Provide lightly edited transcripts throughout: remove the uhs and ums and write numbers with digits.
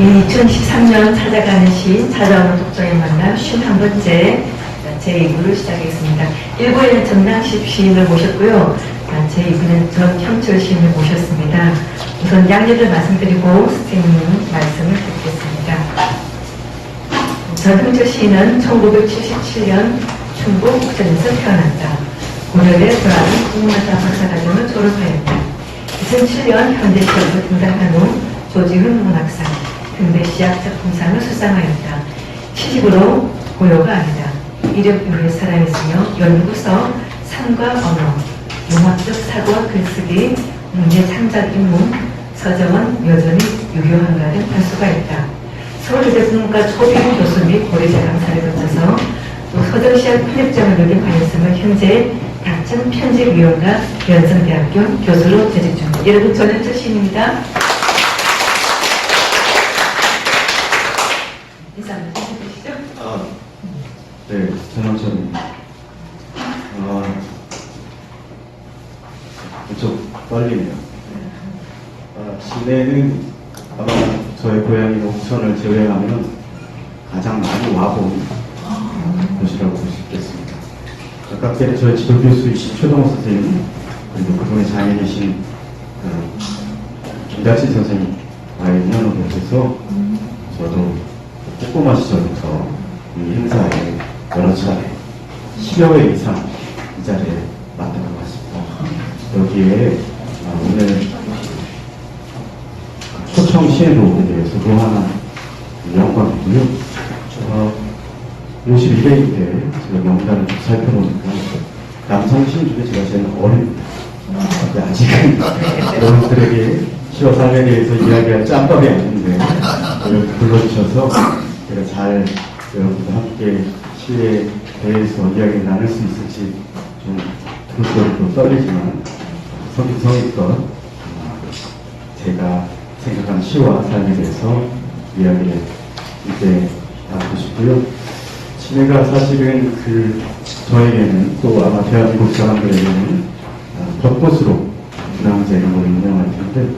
2013년 찾아가는 시, 찾아오는 독자의 만남 51번째 제2부를 시작하겠습니다. 1부에는 전낭식 시인을 모셨고요. 제2부는 전형철 시인을 모셨습니다. 우선 양력을 말씀드리고 선생님 말씀을 듣겠습니다. 전형철 시인은 1977년 충북 옥천에서 태어났다. 고려대 고라는 국문학과 박사과정을 졸업하였다. 2007년 현대시험에 등단한 후 조지훈 문학상, 등대시학 작품상을 수상하였다. 시집으로 고요가 아니다. 이력 이후에 살아있으며 연구서, 삶과 언어, 융합적 사고와 글쓰기, 문제 창작 입문, 서정은 여전히 유효한가를 할 수가 있다. 서울대국문과 초빙 교수 및 고려대 강사를 거쳐서 또 서정시학 편집장을 역임하였으며 현재 다천 편집위원과 연성대학교 교수로 재직 중입니다. 여러분, 전현철 시인입니다. 인사 한번 해주시죠. 네, 전현철입니다. 좀 떨리네요. 시내는 아마 저의 고향인 옥천을 제외하면 가장 많이 와본 곳이라고 볼 수 있겠습니다. 가깝게는 저희 지도교수이신 최동호 선생님, 그리고 그분의 자매이신 김다치 선생님과의 인연을 통해서 저도 꼬꼬마 시절부터 이 행사에 여러 차례 10여 회 이상 이 자리에 맡은 것 같습니다. 여기에 오늘 초청 시행록에 대해서 또 하나 영광이고요. 52회인 때 제가 명단을 좀 살펴보니까 남성 시인 중에 제가 제일 어립니다. 아직은 여러분들에게 시와 삶에 대해서 이야기할 짬밥이 아닌데 여러분 불러주셔서 제가 잘 여러분과 함께 시에 대해서 이야기를 나눌 수 있을지 좀 두근거리고 떨리지만 성의껏 제가 생각한 시와 삶에 대해서 이야기를 이제 나누고 싶고요. 시내가 사실은 저에게는 또 아마 대한민국 사람들에게는 벚꽃으로 분황제 이런 걸 유명할 텐데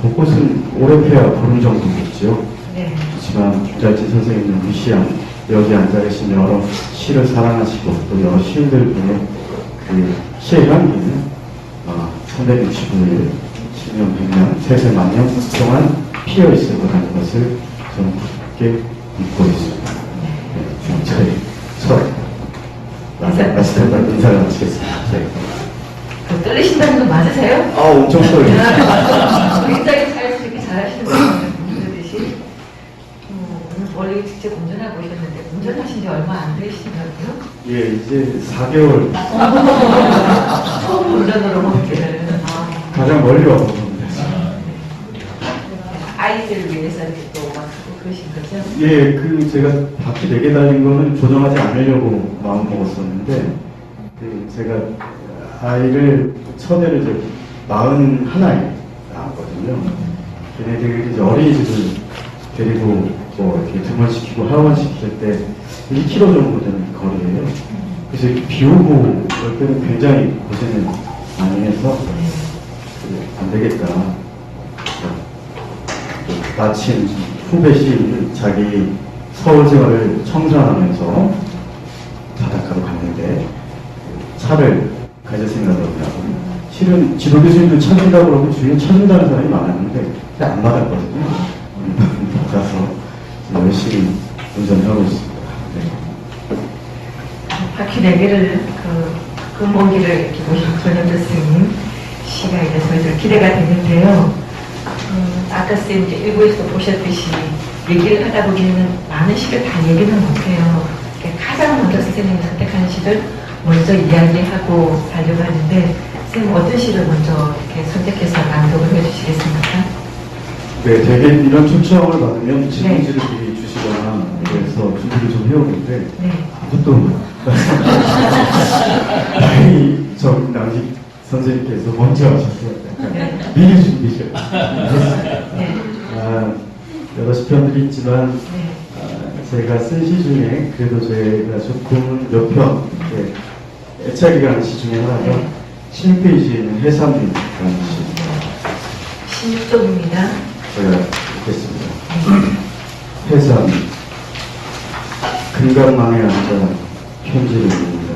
벚꽃은 오래돼야 보름 정도겠죠. 네. 그렇지만 김달진 선생님은 무시한 여기 앉아 계신 여러 시를 사랑하시고 또 여러 시인들 중에 그 시의 향기는 365일, 10년, 100년, 세세 만년 동안 피어 있을 거라는 것을 저는 굳게 믿고 있습니다. 네, 저희 말씀드린 인사를 마치겠습니다. 네. 떨리신다는 거 맞으세요? 엄청 떨려요. 굉장히 자연스럽게 잘하시는 분들 그러듯이 오늘 원래 직접 운전하고 오셨는데 운전하신 지 얼마 안 되시더라고요? 예, 이제 4개월 처음 운전으로 보기는 가장 멀리 와본 겁니다. 아이들을 위해서 또 막 그러신 거죠? 예, 제가 바퀴 4개 달린 거는 조정하지 않으려고 마음 먹었었는데 제가 아이를 첫애를 이제 41에 낳았거든요. 걔네들이 이제 어린이집을 데리고 뭐 이렇게 등원시키고 하원시킬 때 1km 정도 되는 거리예요. 그래서 비 오고 그럴 때는 굉장히 고생을 많이 해서 안 되겠다. 마침 후배 시인이 자기 서울 생활을 청산하면서 바닷가로 갔는데 차를 가질 생각을 하고 실은 지도 교수님도 찾는다고 그러고 주위에 찾는다는 사람이 많았는데 안 받았거든요. 가서 열심히 운전하고 있습니다. 네. 바퀴 4개를 그 먼 길을 이렇게 보신 전현철 선생님 시가 이제 저희들 기대가 되는데요. 아까 선생님 이제 일부에서도 보셨듯이 얘기를 하다 보기에는 많은 시를 다 얘기는 못해요. 가장 먼저 선생님이 선택하는 시를 먼저 이야기하고 가려고 하는데 선생님 어떤 시를 먼저 이렇게 선택해서 낭독을 해주시겠습니까? 네, 되게 이런 초청을 받으면 질문지를 미리 주시거나 그래서 준비를 좀 해오는데 아무것도 다행히 남직 선생님께서 먼저 하셨어요. 미리 준비를 했어요. 여러 시편들이 있지만 제가 쓴 시 중에 그래도 제가 조금 몇 편 애착이 가는 시 중에 하나가 16페이지에 있는 해삼리라는 시. 16쪽입니다. 제가 읽겠습니다. 해삼 금강망에 앉아 편지를 읽는다.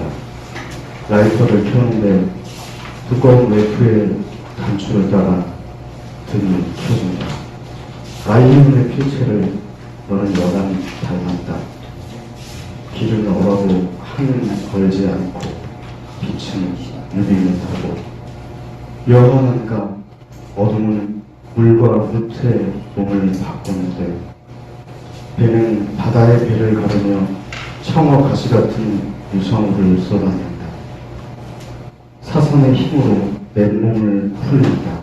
라이터를 켜는데 두꺼운 램프에 단추를 따라 등이 켜진다. 아이유의 필체를 너는 여간 닮았다. 길은 얼어도 하늘은 걸지 않고 빛은 유비못하고 영원한가 어둠은 물과 흙의 몸을 바꾸는데 배는 바다의 배를 가르며 청어 가시 같은 유성우를 쏟아낸다. 사선의 힘으로 맨몸을 풀린다.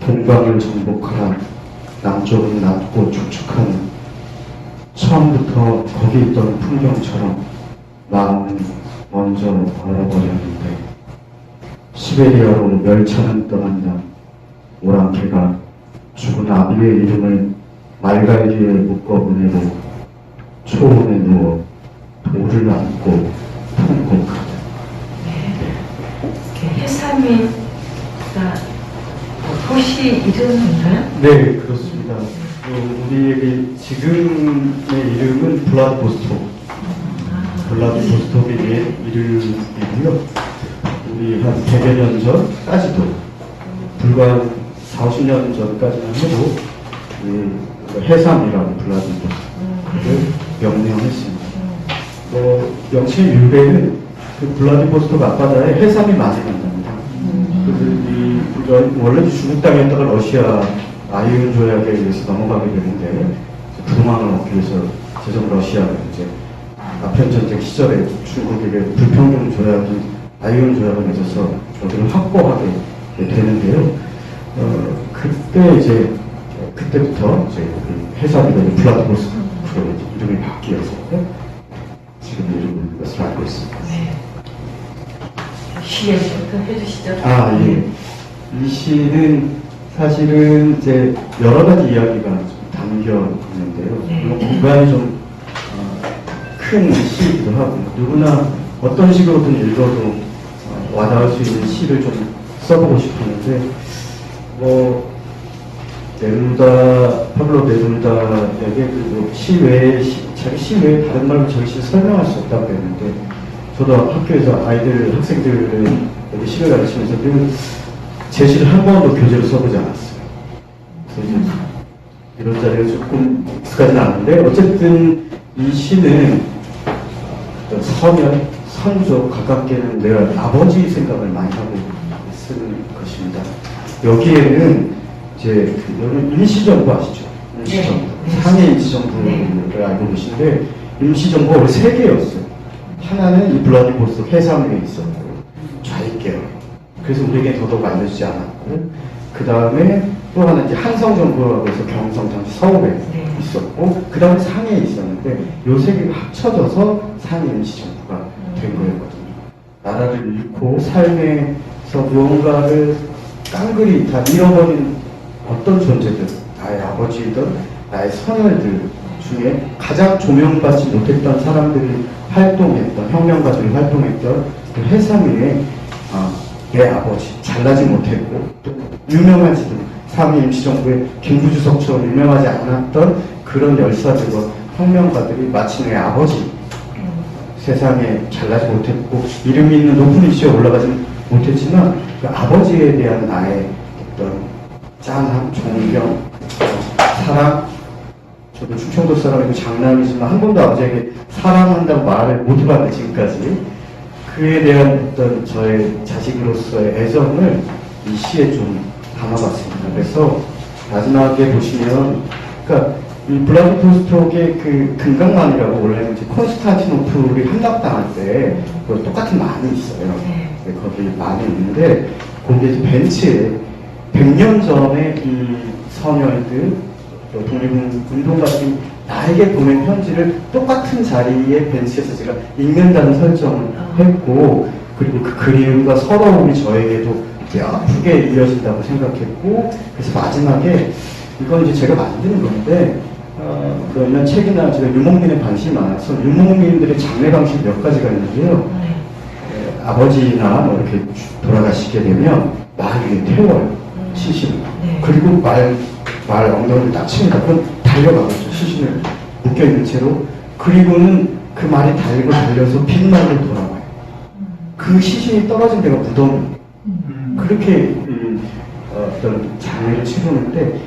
동방을 정복하라. 남쪽은 낮고 축축한 처음부터 거기 있던 풍경처럼 마음은 먼저 얼어버렸는데 시베리아로 멸차는 떠난다. 오랑캐가 죽은 아비의 이름을 말갈기에 묶어보내고 초원에 누워 돌을 안고 통곡하다. 해삼이가 도시 이름인가요? 네, 그렇습니다. 우리에게 지금의 이름은 블라디보스톡. 블라디보스톡의 이름이고요. 우리 한 100여 년 전까지도, 불과 40년 전까지만 해도 해삼이라고 블라디보스톡을 명명했습니다. 명칭 유래는 그 블라디보스톡 앞바다에 해삼이 많이 난답니다. 그래서 원래 중국 땅이었다가 러시아 아이온 조약에 의해서 넘어가게 되는데 부동항을 얻기 위해서 제정 러시아가 이제 아편 전쟁 시절에 중국에게 불평등 조약인 아이온 조약을 맺어서 여기를 확보하게 되는데요. 그때부터 이제 해삼이가 블라디보스톡으로 이름이 바뀌어서 지금 이름인 것을 알고 있습니다. 네. 시에서부터 해주시죠. 예. 이 시는 사실은 이제 여러 가지 이야기가 좀 담겨 있는데요. 물론 공간이 좀 큰 시이기도 하고 누구나 어떤 식으로든 읽어도 와닿을 수 있는 시를 좀 써보고 싶었는데 파블로 네루다에게 시 외에 자기 시 외에 다른 말로 자기 시를 설명할 수 없다고 했는데 저도 학교에서 학생들에게 시를 가르치면서 늘 제 시를 한 번도 교재로 써보지 않았어요. 그래서 이런 자리가 조금 익숙하지는 않은데 어쨌든 이 시는 서면, 선조, 가깝게는 내가 아버지 생각을 많이 하고 쓰는 것입니다. 여기에는 이제 여러분 임시정부 아시죠? 임시정부. 상해 임시정부를 알고 계신데 임시정부가 원래 3개였어요. 하나는 이 블라디보스톡 해상에 있었고 좌익계열. 그래서 우리에게 더더욱 알려지지 않았고 그 다음에 또 하나 이제 한성정부라고 해서 경성 당시 서울에 있었고 그 다음에 상해에 있었는데 요 3개가 합쳐져서 상해 임시정부가 된 거였거든요. 나라를 잃고 삶에서 무언가를 깡그리 다 잃어버린 어떤 존재들, 나의 아버지든 나의 선열들 중에 가장 조명받지 못했던 사람들이 활동했던, 혁명가들이 활동했던 그 해삼이의 내 아버지, 잘나지 못했고 또 유명하지도 상해 임시정부의 김구주석처럼 유명하지 않았던 그런 열사들과 혁명가들이 마치 내 아버지, 세상에 잘나지 못했고 이름이 있는 높은 위치에 올라가지 못했지만 그 아버지에 대한 나의 어떤 짠함, 존경, 사랑. 저도 충청도 사람이고 장남이지만 한 번도 아버지에게 사랑한다고 말을 못 해봤는데 지금까지 그에 대한 어떤 저의 자식으로서의 애정을 이 시에 좀 담아봤습니다. 그래서 마지막에 보시면 그러니까 이 블라디보스톡의 그 금강만이라고 원래는 이제 콘스탄티노플이 함락당할 때 똑같은 만이 있어요. 거기 만이 있는데 거기에 이제 벤치에 100년 전에 이 선열들 독립운동가들이 나에게 보낸 편지를 똑같은 자리에 벤치에서 제가 읽는다는 설정을 했고 그리고 그 그리움과 서러움이 저에게도 아프게 이어진다고 생각했고 그래서 마지막에 이건 이제 제가 만드는 건데 그러면 책이나 제가 유목민에 관심이 많아서 유목민들의 장례 방식 몇 가지가 있는데요. 아버지나 뭐 이렇게 돌아가시게 되면 말 위에 태워요. 시신. 그리고 말 엉덩이를 딱 칩니다. 그럼 다 달려가겠죠. 시신을 묶여있는 채로. 그리고는 그 말이 달리고 달려서 빈말로 돌아와요. 그 시신이 떨어진 데가 무덤. 그렇게 어떤 장례를 치르는데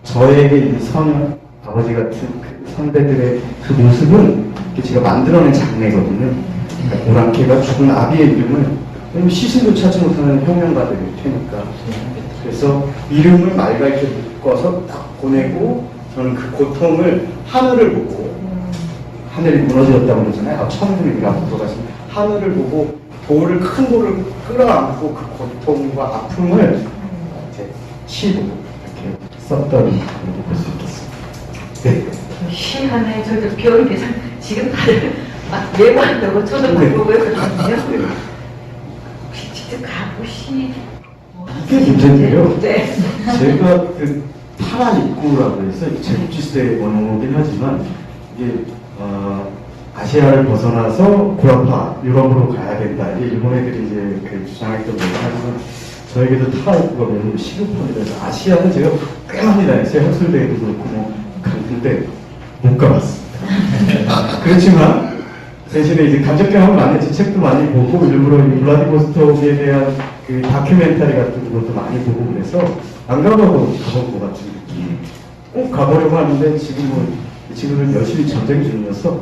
저에게 이 아버지 같은 그 선배들의 그 모습은 제가 만들어낸 장례거든요. 그러니까 오랑캐가 죽은 아비의 이름을, 왜냐면 시신도 찾지 못하는 혁명가들일 테니까. 그래서 이름을 말갈게 묶어서 딱 보내고, 저는 그 고통을 하늘을 보고, 하늘이 무너졌다고 그러잖아요. 천국이 앞으로 돌아가신 하늘을 보고 큰 돌을 끌어안고 그 고통과 아픔을 이제 시로 이렇게 썼던 그런 볼 수 있겠습니다. 네. 시 하나에 저도 배우는 게 지금 다들 막 메모한다고 저도 막 보고 있거든요. 혹시 직접 가보시? 이게 문제인데요. 네. 제가 그 파란 입구라고 해서 제국지시대의 원어긴 하지만 이게 아시아를 벗어나서 구라파 유럽으로 가야 된다. 이게 일본 애들이 이제 그 주장했던 거고 하지만 저에게도 파란 입구가 매우 시급합니다. 아시아는 제가 꽤 많이 다녔어요. 학술대회도 그렇고 뭐 갔는데 못 가봤습니다. 그렇지만 대신에 이제 간접 경험을 많이 했지, 책도 많이 보고 일부러 블라디보스톡에 대한 그 다큐멘터리 같은 것도 많이 보고 그래서 안 가봐도 가본 것 같은 느낌. 꼭 가보려고 하는데 지금은 열심히 전쟁 중이어서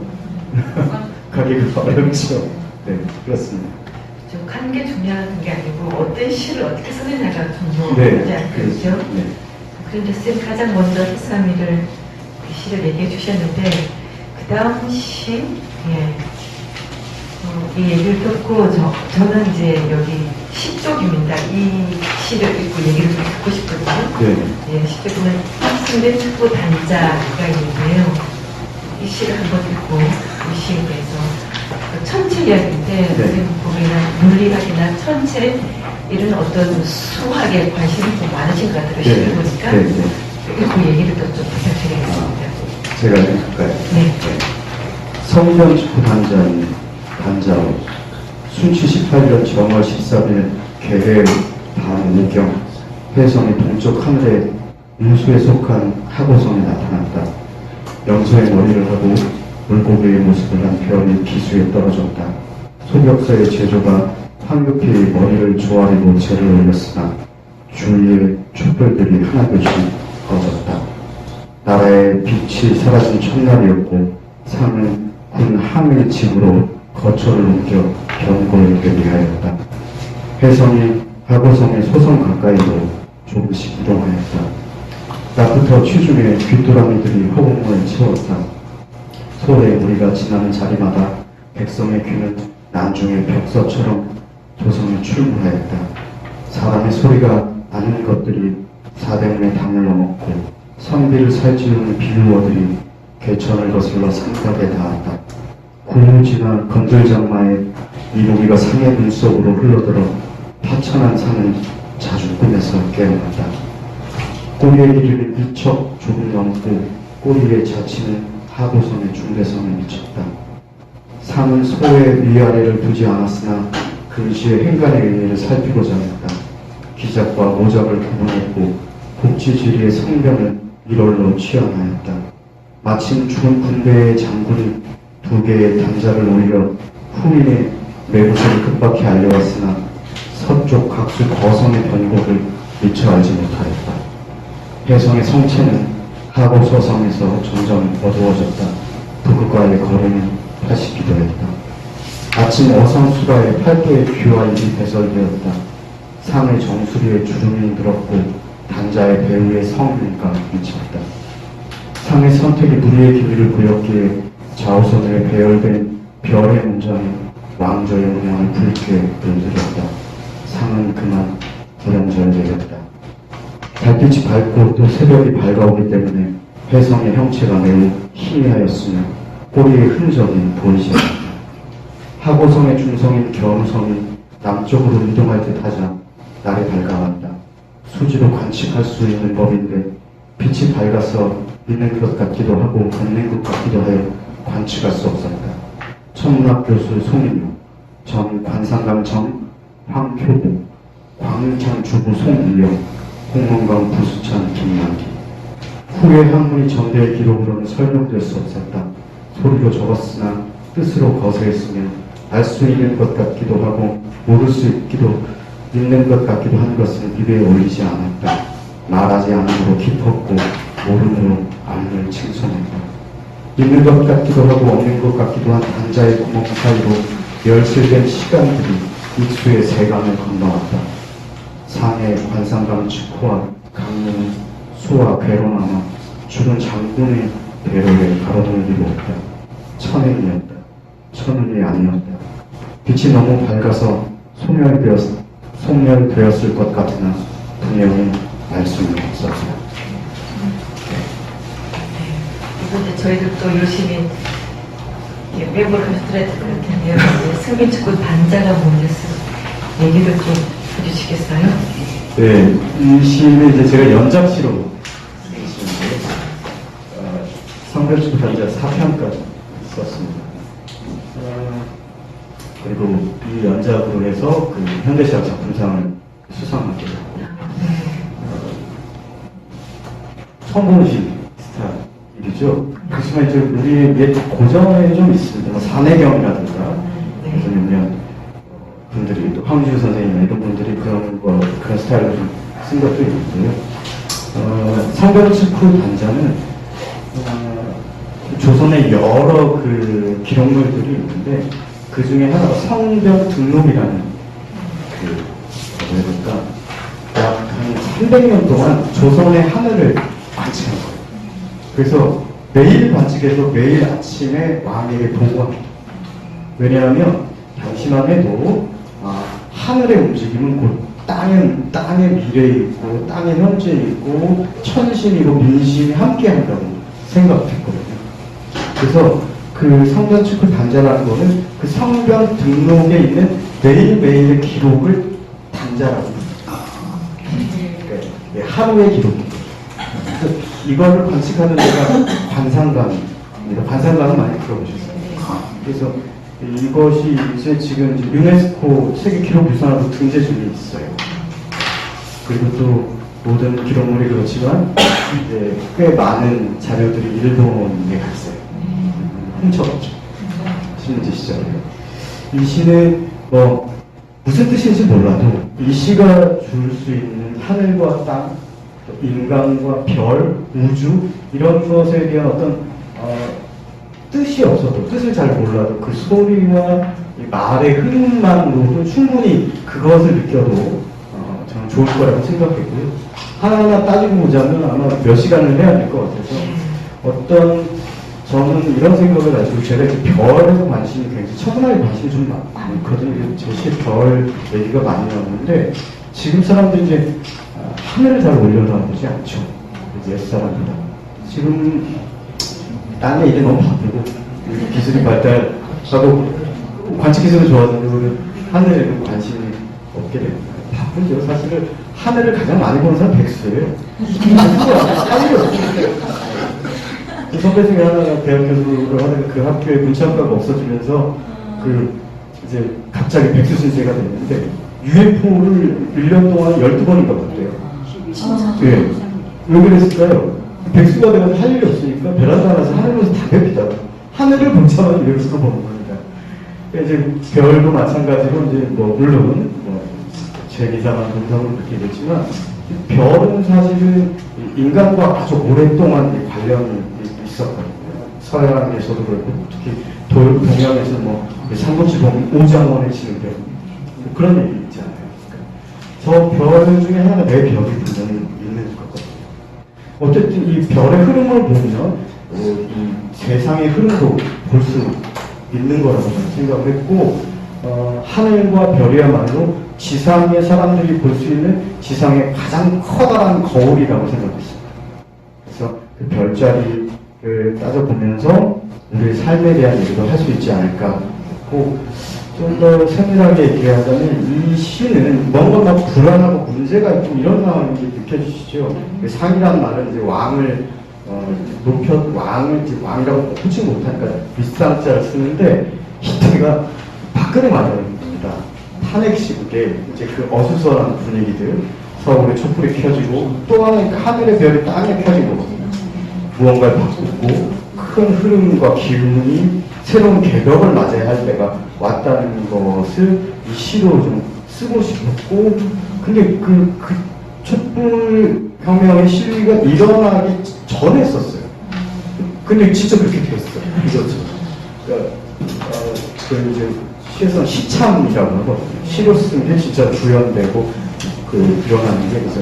가기가 어렵죠. 네, 그렇습니다. 좀 가는 게 중요한 게 아니고 어떤 시를 어떻게 써내냐가 중요하지 네, 않겠죠? 네. 그런데 쌤 가장 먼저 해삼이를 그 시를 얘기해 주셨는데 그 다음 시, 이 얘기를 듣고 저는 이제 여기 10쪽입니다. 이 시를 읽고 얘기를 좀 듣고 싶거든요. 네. 예, 10쪽은 학생대 축구 단자가 있는데요. 이 시를 한번 읽고 이 시에 대해서 천체 이야기인데 선생님 보기에는 물리학이나 천체 이런 어떤 수학에 관심이 좀 많으신 것 같아요. 시를 보니까 그 얘기를 또 좀 부탁드리겠습니다. 제가 읽을까요? 네. 성경 축구 단자로 순치 18년 정월 13일 개회 밤오경 해성의 동쪽 하늘에 인수에 속한 하고성이 나타났다. 염소의 머리를 하고 물고기의 모습을 한 별이 기수에 떨어졌다. 소격사의 제조가 황급히 머리를 조아리고 재를 올렸으나 주위의 촛불들이 하나둘씩 꺼졌다. 나라의 빛이 사라진 첫날이었고 상은 군 항의 집으로 거처를 옮겨 견고하게 위하였다. 해성이 하고성의 소성 가까이로 조금씩 이동하였다. 낮부터 취중에 귀뚜라미들이 허공을 채웠다. 소의 무리가 지나는 자리마다 백성의 귀는 난중의 벽서처럼 도성에 출몰하였다. 사람의 소리가 나는 것들이 사대문의 담을 넘었고 선비를 살찌우는 비루어들이 개천을 거슬러 산각에 닿았다. 구무지나 건들장마에 이무기가 상의 눈속으로 흘러들어 파천한 산은 자주 꿈에서 깨어났다. 꼬리에 이르는 일척 조금 넘고 꼬리에 자치는 하고성의 중대성에 미쳤다. 산은 소의 위아래를 두지 않았으나 근시의 행간의 의미를 살피고자 했다. 기작과 모작을 구분했고 복지지리의 성병을 일월로 취하하였다. 마침 죽은 군대의 장군이 2개의 단자를 올려 후인의 매부를 급박히 알려왔으나 서쪽 각수 거성의 변곡을 미처 알지 못하였다. 해성의 성체는 하고서성에서 점점 어두워졌다. 북극과의 거리는 파시기도 했다. 아침 어성수라의 팔도의 귀와 입이 배설되었다. 상의 정수리에 주름이 늘었고 단자의 배후의 성문가 미쳤다. 상의 선택이 무리의 기미를 보였기에 좌우선에 배열된 별의 문장에 왕조의 문양을 붉게 물들였다. 상은 그만 불연절되었다. 달빛이 밝고 또 새벽이 밝아오기 때문에 해성의 형체가 매우 희미하였으며 꼬리의 흔적이 보이지 않았다. 하고성의 중성인 견우성이 남쪽으로 이동할 듯 하자 날이 밝아왔다. 수지로 관측할 수 있는 법인데 빛이 밝아서 있는 것 같기도 하고 없는 것 같기도 하여 관측할 수 없었다. 천문학교수 송인우, 전 관상감청 황효보, 광창 주부 송일영, 홍원강 부수찬 김만기. 후에 학문이 전대의 기록으로는 설명될 수 없었다. 소리로 적었으나 뜻으로 거세했으며 알 수 있는 것 같기도 하고 모를 수 있는 것 같기도 한 것은 입에 올리지 않았다. 말하지 않음으로 깊었고 모름으로 알을 칭송했다. 있는 것 같기도 하고 없는 것 같기도 한 단자의 구멍 사이로 열쇠된 시간들이 익수의 세간을 건너왔다. 상해 관상강 축호와 강릉은 수와 배로 남아 주는 장군의 배로에 가로등을 이루었다. 천행이었다. 천운이 아니었다. 빛이 너무 밝아서 소멸되었을 것 같으나 분명히 알 수는 없었다. 그리고 이제 저희들도 열심히 외부를 해드려야 될 것 같은데요. 승민축구 단자가 뭔지 얘기를 좀 해주시겠어요? 네, 이 시는 이제 제가 연작시로 쓰는데 성별축구 단자 4편까지 썼습니다. 그리고 이 연작으로 해서 그 현대시각 작품상을 수상하게 됐고 성공식 스타일이죠. 그렇지만 이제 우리 옛 고전에 좀 있습니다. 뭐 산해경이라든가 그래서 몇몇 분들이 또 황주 선생님 이런 분들이 그런 스타일로 좀 쓴 것도 있는데요. 성별축구 단자는 조선의 여러 그 기록물들이 있는데 그 중에 하나가 성별 등록이라는 약 한 300년 동안 조선의 하늘을 관측한 거예요. 그래서 매일 관측해서 매일 아침에 왕에게 보고합니다. 왜냐하면 당시만 해도 하늘의 움직임은 곧 땅의 미래에 있고 땅의 현재에 있고 천신이고 민심이 함께 한다고 생각했거든요. 그래서 그 성변축구 단자라는 거는 그 성변 등록에 있는 매일매일의 기록을 단자라고 합니다. 하루의 기록입니다. 이거를 관측하는 데가 관상관입니다. 관상관은 많이 들어보셨어요. 그래서 이것이 이제 지금 유네스코 세계기록유산으로 등재 중에 있어요. 그리고 또 모든 기록물이 그렇지만 이제 꽤 많은 자료들이 일본에 갔어요. 훔쳐갔죠. 신문지 시절에. 이 시는 뭐 무슨 뜻인지 몰라도 이 시가 줄 수 있는 하늘과 땅, 인간과 별, 우주 이런 것에 대한 어떤 뜻이 없어도 뜻을 잘 몰라도 그 소리와 이 말의 흐름만으로도 충분히 그것을 느껴도 저는 좋을 거라고 생각했고요. 하나하나 따지고 보자면 아마 몇 시간을 해야 될 것 같아서 저는 이런 생각을 가지고 제가 별에서 관심이 굉장히 천문학에 관심이 좀 많거든요. 제시 별 얘기가 많이 나오는데 지금 사람들이 이제 하늘을 잘 올려다보지 않죠. 옛 사람보다. 지금 땅에 일이 너무 바쁘고 기술이 발달하고 관측 기술이 좋아지고 하늘에는 관심이 없게 됩니다. 바쁘죠. 사실은 하늘을 가장 많이 보는 사람 백수예요. 하늘이 없어요. 선배 중에 하나가 대학 교수를 하다가 그 학교에 문창과가 없어지면서 이제 갑자기 백수 신세가 됐는데 UFO를 1년 동안 12번인가 봤대요. 예. 왜 그랬을까요? 백수가 되면 할 일이 없으니까 베란다 나서 하늘에서 담배 피다가 하늘을 본참한 UFO로 보는 겁니다. 이제 별도 마찬가지로 이제 물론 재미삼아 동상으로 그렇게 됐지만 별은 사실은 인간과 아주 오랫동안 관련이 있었거든요. 서양에서도 그렇고 특히 동양에서 삼국지봉 오장원에 치는 별 그런 얘기 있잖아요. 저 별 중에 하나가 내 별이 분명히 있는 거거든요. 어쨌든 이 별의 흐름을 보면 이 세상의 흐름도 볼 수 있는 거라고 생각을 했고 하늘과 별이야말로 지상의 사람들이 볼 수 있는 지상의 가장 커다란 거울이라고 생각했습니다. 그래서 그 별자리를 따져보면서 우리의 삶에 대한 얘기도 할 수 있지 않을까 하고 좀 더 세밀하게 얘기하자면 이 시는 뭔가 막 불안하고 문제가 있고 이런 상황이 느껴지시죠? 상이란 말은 이제 왕을 왕이라고 호칭 못하니까 비싼 자를 쓰는데 히트가 박근혜 마련입니다. 탄핵 시국에 이제 그 어수선한 분위기들 서울에 촛불이 켜지고 또 하나는 하늘의 별이 땅에 켜지고 무언가를 바꾸고 큰 흐름과 기운이 새로운 개벽을 맞아야 할 때가 왔다는 것을 이 시로 좀 쓰고 싶었고, 근데 그 촛불혁명의 시위가 일어나기 전에 썼어요. 근데 진짜 그렇게 됐어요. 이거죠. 그러니까 그 이제 시에서는 시참이라고 하거든요. 시로 쓰는 게 진짜 구현되고 그 일어나는 게 그래서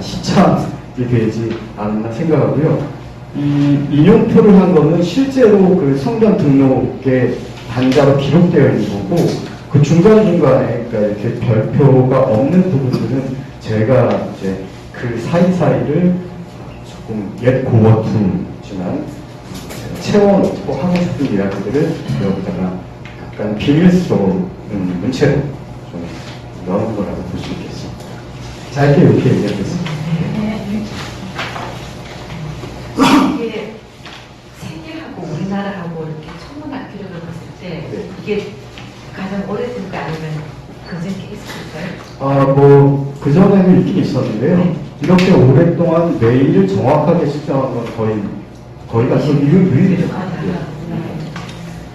시참이 되지 않나 생각하고요. 이 인용표를 한 거는 실제로 그 성전 등록에 단자로 기록되어 있는 거고, 그 중간중간에 그러니까 이렇게 별표가 없는 부분들은 제가 이제 그 사이사이를 조금 옛 고어투지만 채워놓고 하고 싶은 이야기들을 여기다가 약간 비밀스러운 문체로 좀 넣은 거라고 볼 수 있겠습니다. 짧게 이렇게 얘기하겠습니다. 이게 세계하고 우리나라하고 이렇게 천문학기를 봤을 때 네. 이게 가장 오래된가 아니면 그전에 있을까요? 그 전에는 있긴 있었는데요. 네. 이렇게 오랫동안 매일을 정확하게 측정한 건 거의가 좀 유일해요.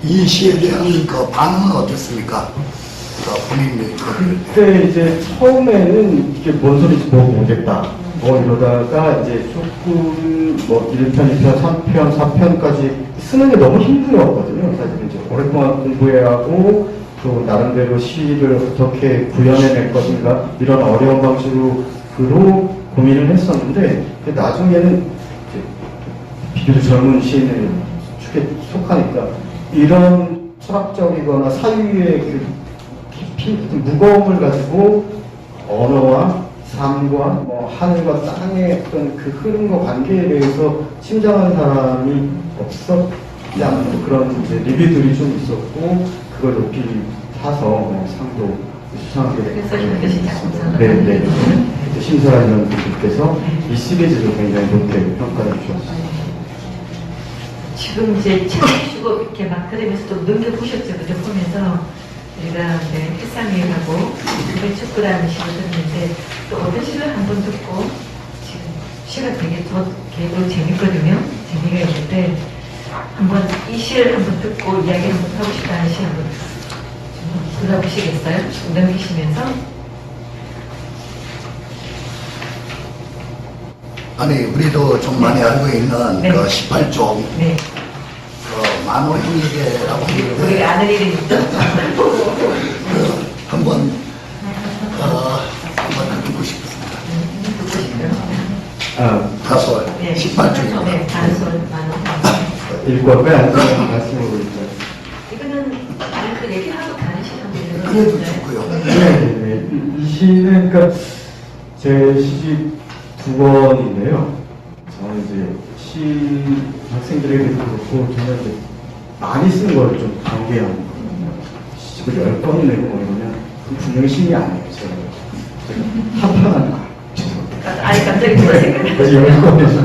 이 시에 대한 그 반응은 어땠습니까? 본인이 그때 이제 처음에는 이게 뭔 소리인지 모르겠다. 이러다가 이제 조금 1편, 2편, 3편, 4편까지 쓰는 게 너무 힘들었거든요. 사실 이제 오랫동안 공부해야 하고 또 나름대로 시를 어떻게 구현해낼 것인가 이런 어려운 방식으로 고민을 했었는데, 나중에는 이제 비교적 젊은 시인의 축에 속하니까 이런 철학적이거나 사유의 그 깊이 무거움을 가지고 언어와 삶과 하늘과 땅의 어떤 그 흐름과 관계에 대해서 심장한 사람이 없었지 않는 그런 이제 리뷰들이 좀 있었고, 그걸 높이 타서 상도 수상하게 그래서 힘드시지 않습니다. 네. 심사위원 분들께서 이 시리즈를 굉장히 높게 평가해 주셨습니다. 지금 이제 책 주고 이렇게 막 그러면서 좀 넘겨보셨죠? 그죠? 보면서 우리가 해상위하고 축구라는 시를 듣는데 또 어떤 시를 한번 듣고 지금 시가 되게 개도 재밌거든요. 재미가 있는데 한번 이 시를 한번 듣고 이야기 한번 하고 싶다는 시 한번 들어보시겠어요? 넘기시면서. 아니 우리도 좀 많이 알고 있는 네. 그 18종 네. 그 만호형제라고 우리 하는데 아는 이름 있죠? 한번 듣고 싶습니다. 듣고 싶어요. 다솔 네. 18종. 네, 단솔 만호. 읽고 아니면 말씀으로 읽어요. 이거는 그 얘기하고 다른 시간들은 그래도 좋고요. 네. 이 시는 그러니까 제 시집 2권인데요. 저는 이제 시 학생들에게도 그렇고 저는 이제 많이 쓰는 걸 좀 경계하는 거거든요. 시집을 10권 내고 이러면 분명히 신이 아니에요. 제가 한편한 아니 갑자기 그거 생각나. 그래서 10권에서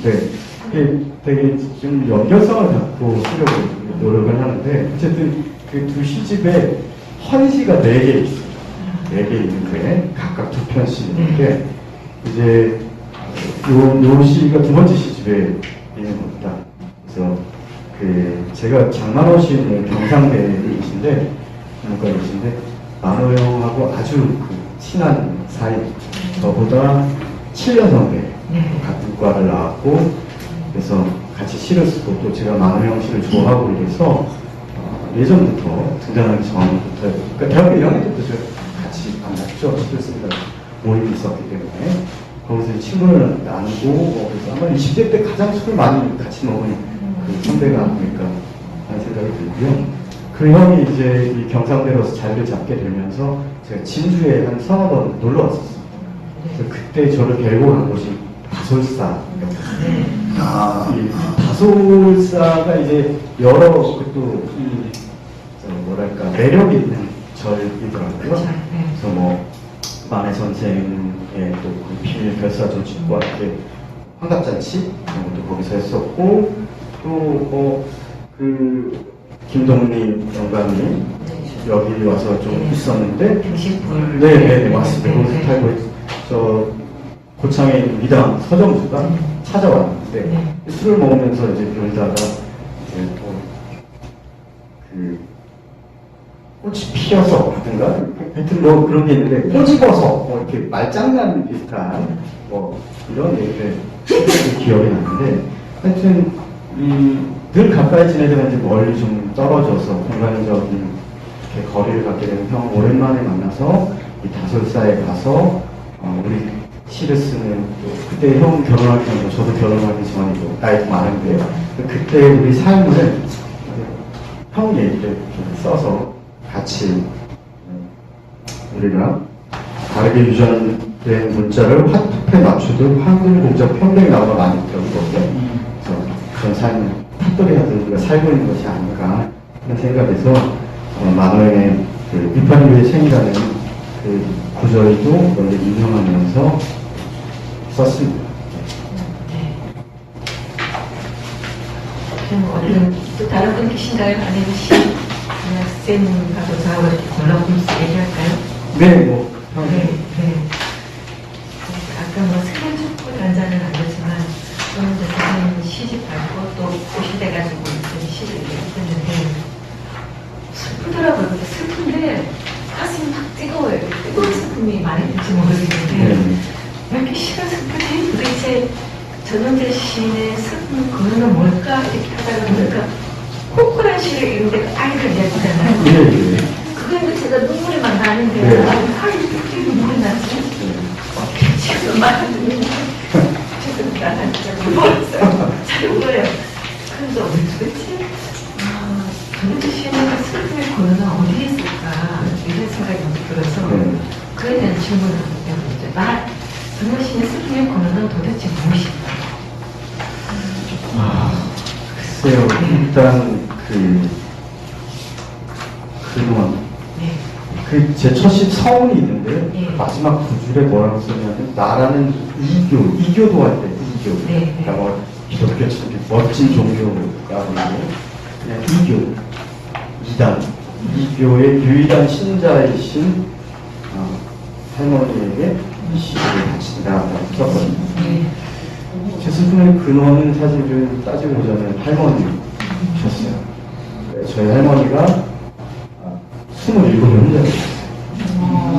네. 이게 되게 좀 연결성을 갖고 쓰려고 노력을 하는데, 어쨌든 그 두 시집에 헌시가 4개 있어요. 4개 있는데 각각 2편씩 있는데, 이제 요 시가 2번째 시집에 있는 겁니다. 그래서 제가 장만호 시인은 경상대이신데 문과이신데 만호 형하고 아주 친한 사이, 저보다 7년 선배, 같은 과를 나왔고, 그래서 같이 시를 쓰고 또 제가 만호 형 시를 좋아하고 이래서 예전부터 등장하기 전부터, 그러니까 대학교 1학년 때부터 제가 같이 만났죠. 시를 쓰다가 모임이 있었기 때문에 거기서 친분을 나누고, 그래서 아마 20대 때 가장 술을 많이 같이 먹은 그 선배가 아닐까 하는 생각이 들고요. 그 형이 이제 이 경상대로서 자리를 잡게 되면서 제가 진주에 한 서너 번 놀러 왔었습니다. 그래서 그때 저를 데리고 간 곳이 다솔사였거든요. 이 다솔사가 이제 여러 또 뭐랄까 매력 있는 절이더라고요. 그래서 만해 선생의 또그 비밀 별사조 집과 이렇게 환갑잔치 이런 것도 거기서 했었고, 또 김동림 영감이 여기 와서 좀 있었는데, 등신불. 네, 맞습니다. 거기서 살고 저 고창에 있는 미당 서정수가 찾아왔는데 있는데 네. 술을 먹으면서 이제 그러다가 이제 그 꽃이 피어서 하든가 하여튼 뭐 그런 게 있는데 꼬집어서 뭐 이렇게 말장난 비슷한 뭐 이런 얘기를 기억이 나는데 하여튼 늘 가까이 지내다가 이제 멀리 좀 떨어져서 공간적인 이렇게 거리를 갖게 되는 형 오랜만에 만나서 이 다솔사에 가서 우리 시를 쓰는 그때 형 결혼하기 전이고 저도 결혼하기 전이고 나이도 많은데 그때 우리 삶을 형 얘기를 써서 같이 우리가 다르게 유전된 문자를 화투에 맞추듯 한글 공자 평등이 나오가 많이 들었거든요. 그래서 그런 삶을 탑돌이 하듯 우리가 살고 있는 것이 아닌가 하는 생각에서 만호의 그 비판교의 생이라는 그 구절도 먼저 인용하면서 썼습니다. 네. 그럼 어떤 또 다른 분 계신가요? 아니면 쌤하고 저하고 이렇게 골라보면서 얘기할까요? 네, 뭐 형. 네, 네. 아까 뭐 생일 축구라는 자는 아니지만 저는 이제 선생님 시집 받고 또 고시 돼가지고 시를 읽었는데 슬프더라고요. 슬픈데 가슴이 막 뜨거워요. 뜨거운 슬픔이 많이 들지 모르겠는데 왜 이렇게 시가 슬프지? 도대체 전원재 시인의 슬픈 근원은 뭘까? 이렇게 하다가 보니까 코코란 시를 읽는데 아이들 이야기잖아요. 네. 그거는 제가 눈물이 막 나는데 네. 아이 이렇게 눈물이 나지? 지금 말하는 지금 나는 진짜 울었어요. 잘 울어요. 그래서 도대체 전원재 시인의 슬픔의 근원은 어디에 있을까? 이런 생각이 먼저 들어서 그에 대한 질문을 해보죠. 전원재 시인의 슬픔의 근원은 도대체 무엇일까? 글쎄요, 일단 그동안 네. 제 첫 시 서운이 있는데 예. 마지막 두 줄에 뭐라고 쓰냐면 나라는 이교도 할 때 이교. 네. 그러니까 뭐 기독교처럼 이렇게 멋진 종교가 아니고 그냥 이교, 이단, 이교의 유일한 신자이신 할머니에게 이 시를 바친다라고 썼거든요. 네. 제 슬픔의 근원은 사실은 따지고 보자면 할머니셨어요. 저희 할머니가 27을 혼자 계셨어요.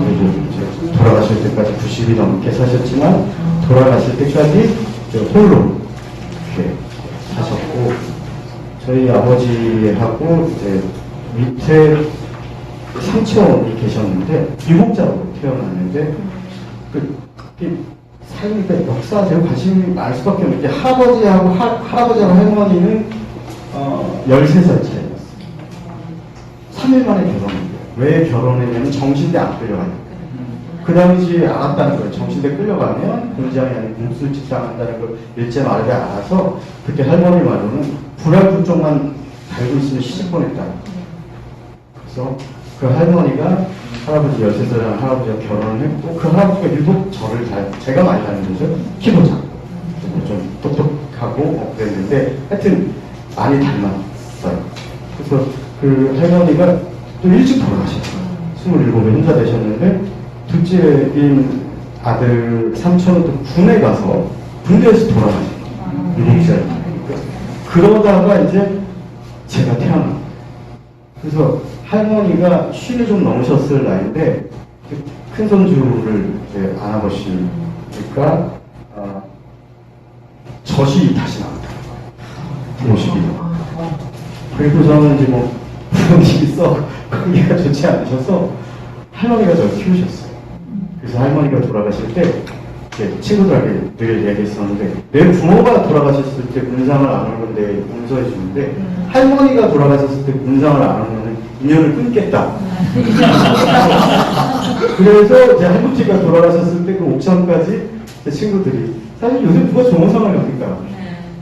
그리고 돌아가실 때까지 90이 넘게 사셨지만 돌아가실 때까지 홀로 이렇게 사셨고 저희 아버지하고 이제 밑에 삼촌이 계셨는데 유목자로 태어났는데 삶이 역사적으로 관심이 많을 수밖에 없는 게 할아버지하고 할머니는 13살 차이였어요. 3일 만에 결혼했어요. 왜 결혼했냐면 정신대 안 끌려가니까. 그 당시에 알았다는 거예요. 정신대 끌려가면 공장이 아닌 공술집 당한다는 걸 일제 말에 알아서 그때 할머니 말로는 불알불쪽만 달고 있으면 시집 보냈다. 그래서 그 할머니가 할아버지 13살이라는 할아버지와 결혼을 했고 그 할아버지가 유독 저를 제가 많이 다니는 거죠. 키도 작고 좀 똑똑하고 그랬는데 하여튼 많이 닮았어요. 그래서 그 할머니가 또 일찍 돌아가셨어요. 27에 혼자 되셨는데 둘째인 아들 삼촌은 또 군에 가서 군대에서 돌아가셨어요. 7살. 그러다가 이제 제가 태어났어요. 그래서 할머니가 쉰이 좀 넘으셨을 나이인데 큰 손주를 이제 안아보시니까 젖이 다시 나왔더라고요. 모습이. 그리고 저는 이제 뭐 부모님이 썩 관계가 좋지 않으셔서 할머니가 저를 키우셨어요. 그래서 할머니가 돌아가실 때 친구들에게 늘 얘기했었는데 내 부모가 돌아가셨을 때 문상을 안 오는데 용서해 주는데 할머니가 돌아가셨을 때 문상을 안 오면 인연을 끊겠다. 그래서 제 할머니가 돌아가셨을 때 그 옥천까지 제 친구들이 사실 요새 누가 좋은 상을 합니까?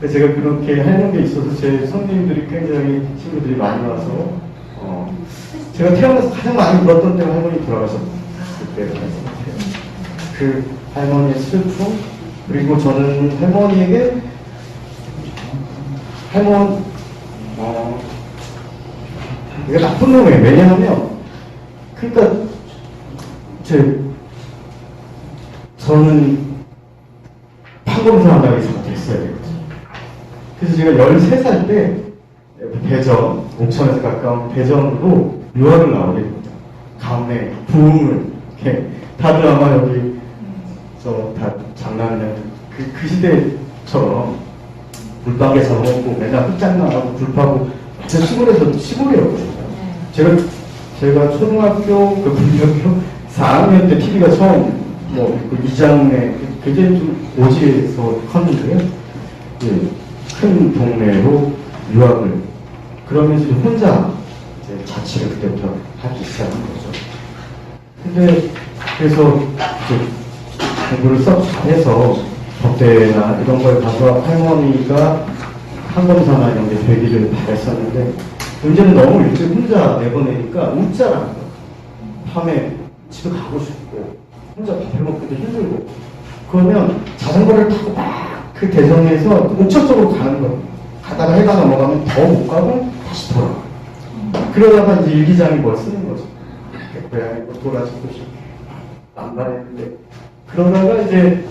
제가 그렇게 하는 게 있어서 제 손님들이 굉장히 친구들이 많이 와서 제가 태어나서 가장 많이 울었던 때가 할머니 돌아가셨을 때였던 것 같아요. 그 할머니의 슬픔 그리고 저는 할머니에게 이게 나쁜 놈이에요. 왜냐하면 그러니까 저는 판검사 한다고 해서 됐어야 되거든요. 그래서 제가 13살 때 대전, 옥천에서 가까운 대전으로 유학을 나오게 됩니다. 가문의 부흥을 이렇게 다들 아마 여기 다 장난이나 그 시대처럼 물방개 잡아먹고 맨날 끝장나고 굴파고 제 시골이었거든요. 제가 초등학교, 국민학교 4학년 때 TV가 처음 그 이장에 굉장히 좀 오지에서 컸는데요. 예, 큰 동네로 유학을 그러면서 혼자 이제 자취를 그때부터 하기 시작한 거죠. 근데 그래서 이제 공부를 썩 잘해서 법대나 이런 걸 가서 할머니가 항검사나 이런 게 되기를 바랬었는데 문제는 너무 일찍 혼자 내보내니까 웃자라는 거예요. 밤에 집에 가고 싶고 혼자 밥을 먹기도 힘들고 그러면 자전거를 타고 막 그 대전에서 옥천 쪽으로 가는 거예요. 가다가 해가 넘어가면 더 못 가고 다시 돌아가요. 그러다가 이제 일기장이 뭘 쓰는 거죠. 고양이 뭐 돌아지고 싶고 남발했는데 그러다가 이제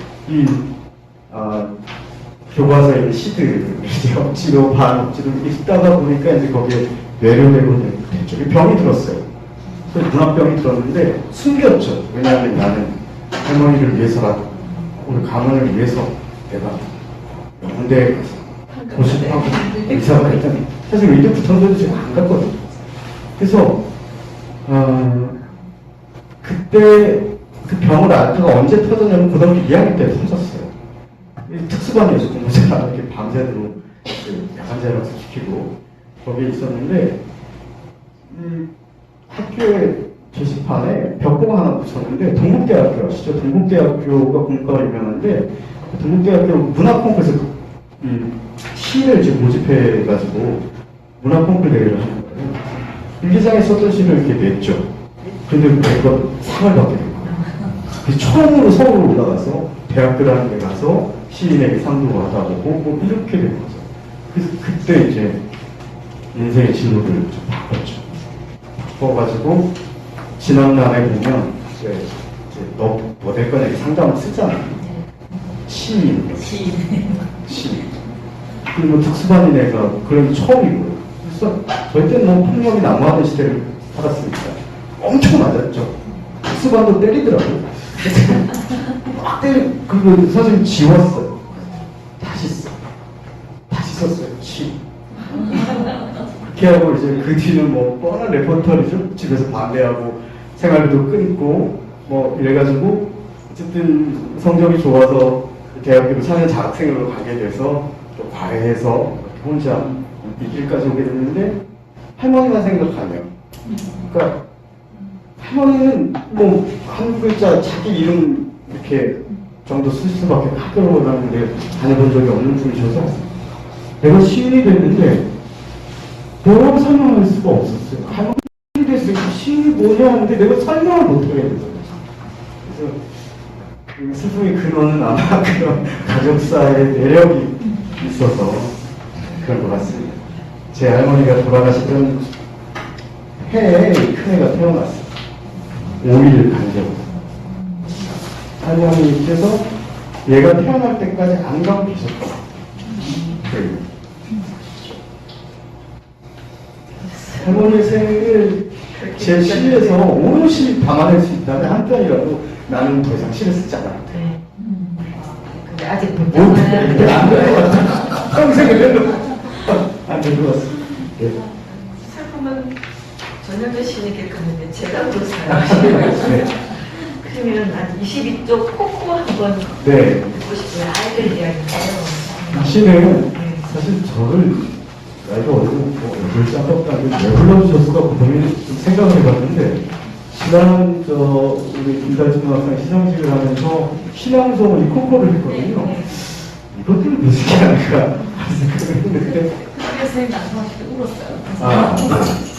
교과서의 시들을 이제 억지로 반 억지로 읽다가 보니까 이제 거기에 뇌료되고 됐죠. 병이 들었어요. 그래서 문학병이 들었는데 숨겼죠. 왜냐하면 나는 할머니를 위해서라도 우리 가문을 위해서 내가 군대에 가서 고집하고 의사가 했더니 사실 의대 붙었는데도 제가 안 갔거든요. 그래서 그때 그 병을 앓다가 언제 터졌냐면 고등학교 2학년 때 터졌어요. 특수반이어서 공부 잘하는 게 밤새도록 야간 자율학습 시키고 거기에 있었는데 학교에 게시판에 벽보가 하나 붙였는데 동국대학교 아시죠? 동국대학교가 공과가 유명한데 동국대학교 문학콩쿠르에서 시를 이제 모집해가지고 문학콩쿠르 대회를 하는 거예요. 일기장에 썼던 시를 이렇게 냈죠. 근데 그거 상을 받게 된 거예요. 처음으로 서울로 올라가서 대학교라는 데 가서 시인에게 상도 받아보고 뭐 이렇게 된 거죠. 그래서 그때 이제 인생의 진로를 좀 바꿨죠. 바꿔가지고 진학란에 보면 이제 너 될 거냐 상담을 쓰잖아요. 시인. 그리고 특수반인 애가 그런 게 처음이고요. 그래서 저희 때는 너무 폭력이 난무하는 시대를 살았으니까 엄청 맞았죠. 특수반도 때리더라고요. 막 그리고 선생님 지웠어요. 다시 썼어요. 그렇게 하고 이제 그 뒤는 뭐 뻔한 레퍼토리죠. 집에서 반대하고 생활비도 끊고 뭐 이래가지고 어쨌든 성적이 좋아서 대학교로 4년 장학생으로 가게 돼서 또 과외해서 혼자 이 길까지 오게 됐는데 할머니만 생각하면 그러니까 할머니는 뭐 한 글자 자기 이름 이렇게 정도 쓸 수밖에 학교로 가는데 다녀본 적이 없는 분이셔서 내가 시인이 됐는데 뭐라고 설명할 수가 없었어요. 할머니 됐을 때 시인이 뭐냐 하는데 내가 설명을 못하겠는 거예요. 그래서 그 슬픔의 근원은 아마 그런 가족사의 내력이 있어서 그런 것 같습니다. 제 할머니가 돌아가시던 해에 큰애가 태어났어요. 5일 간격. 할머니께서 얘가 태어날 때까지 안 가고 계셨다. 할머니의 생을 제 시에서 오롯이 담아낼 수 있다면 한 편이라도 나는 더 이상 시를 쓰지 않았다. 근데 아직 못 안 될 것 같아. 평생을 안될 것 같습니다. 네. 슬픔은 전현주 씨에게 가는데 제가 또 살아요. 네. 그러면 한 22쪽 코코 한번 네. 듣고 싶어요. 아이들 이야기인데요. 시는 사실 저를 나이가 어리고 뭐 짬밥도 아니고 왜 불러주셨을까 고민을 좀 생각을 해봤는데 지난 우리 김달진 학생 시상식을 하면서 신앙송을 이 코코를 했거든요. 이것들을 무슨 게 아닐까 생각했는데 선생님 나중에 울었어요.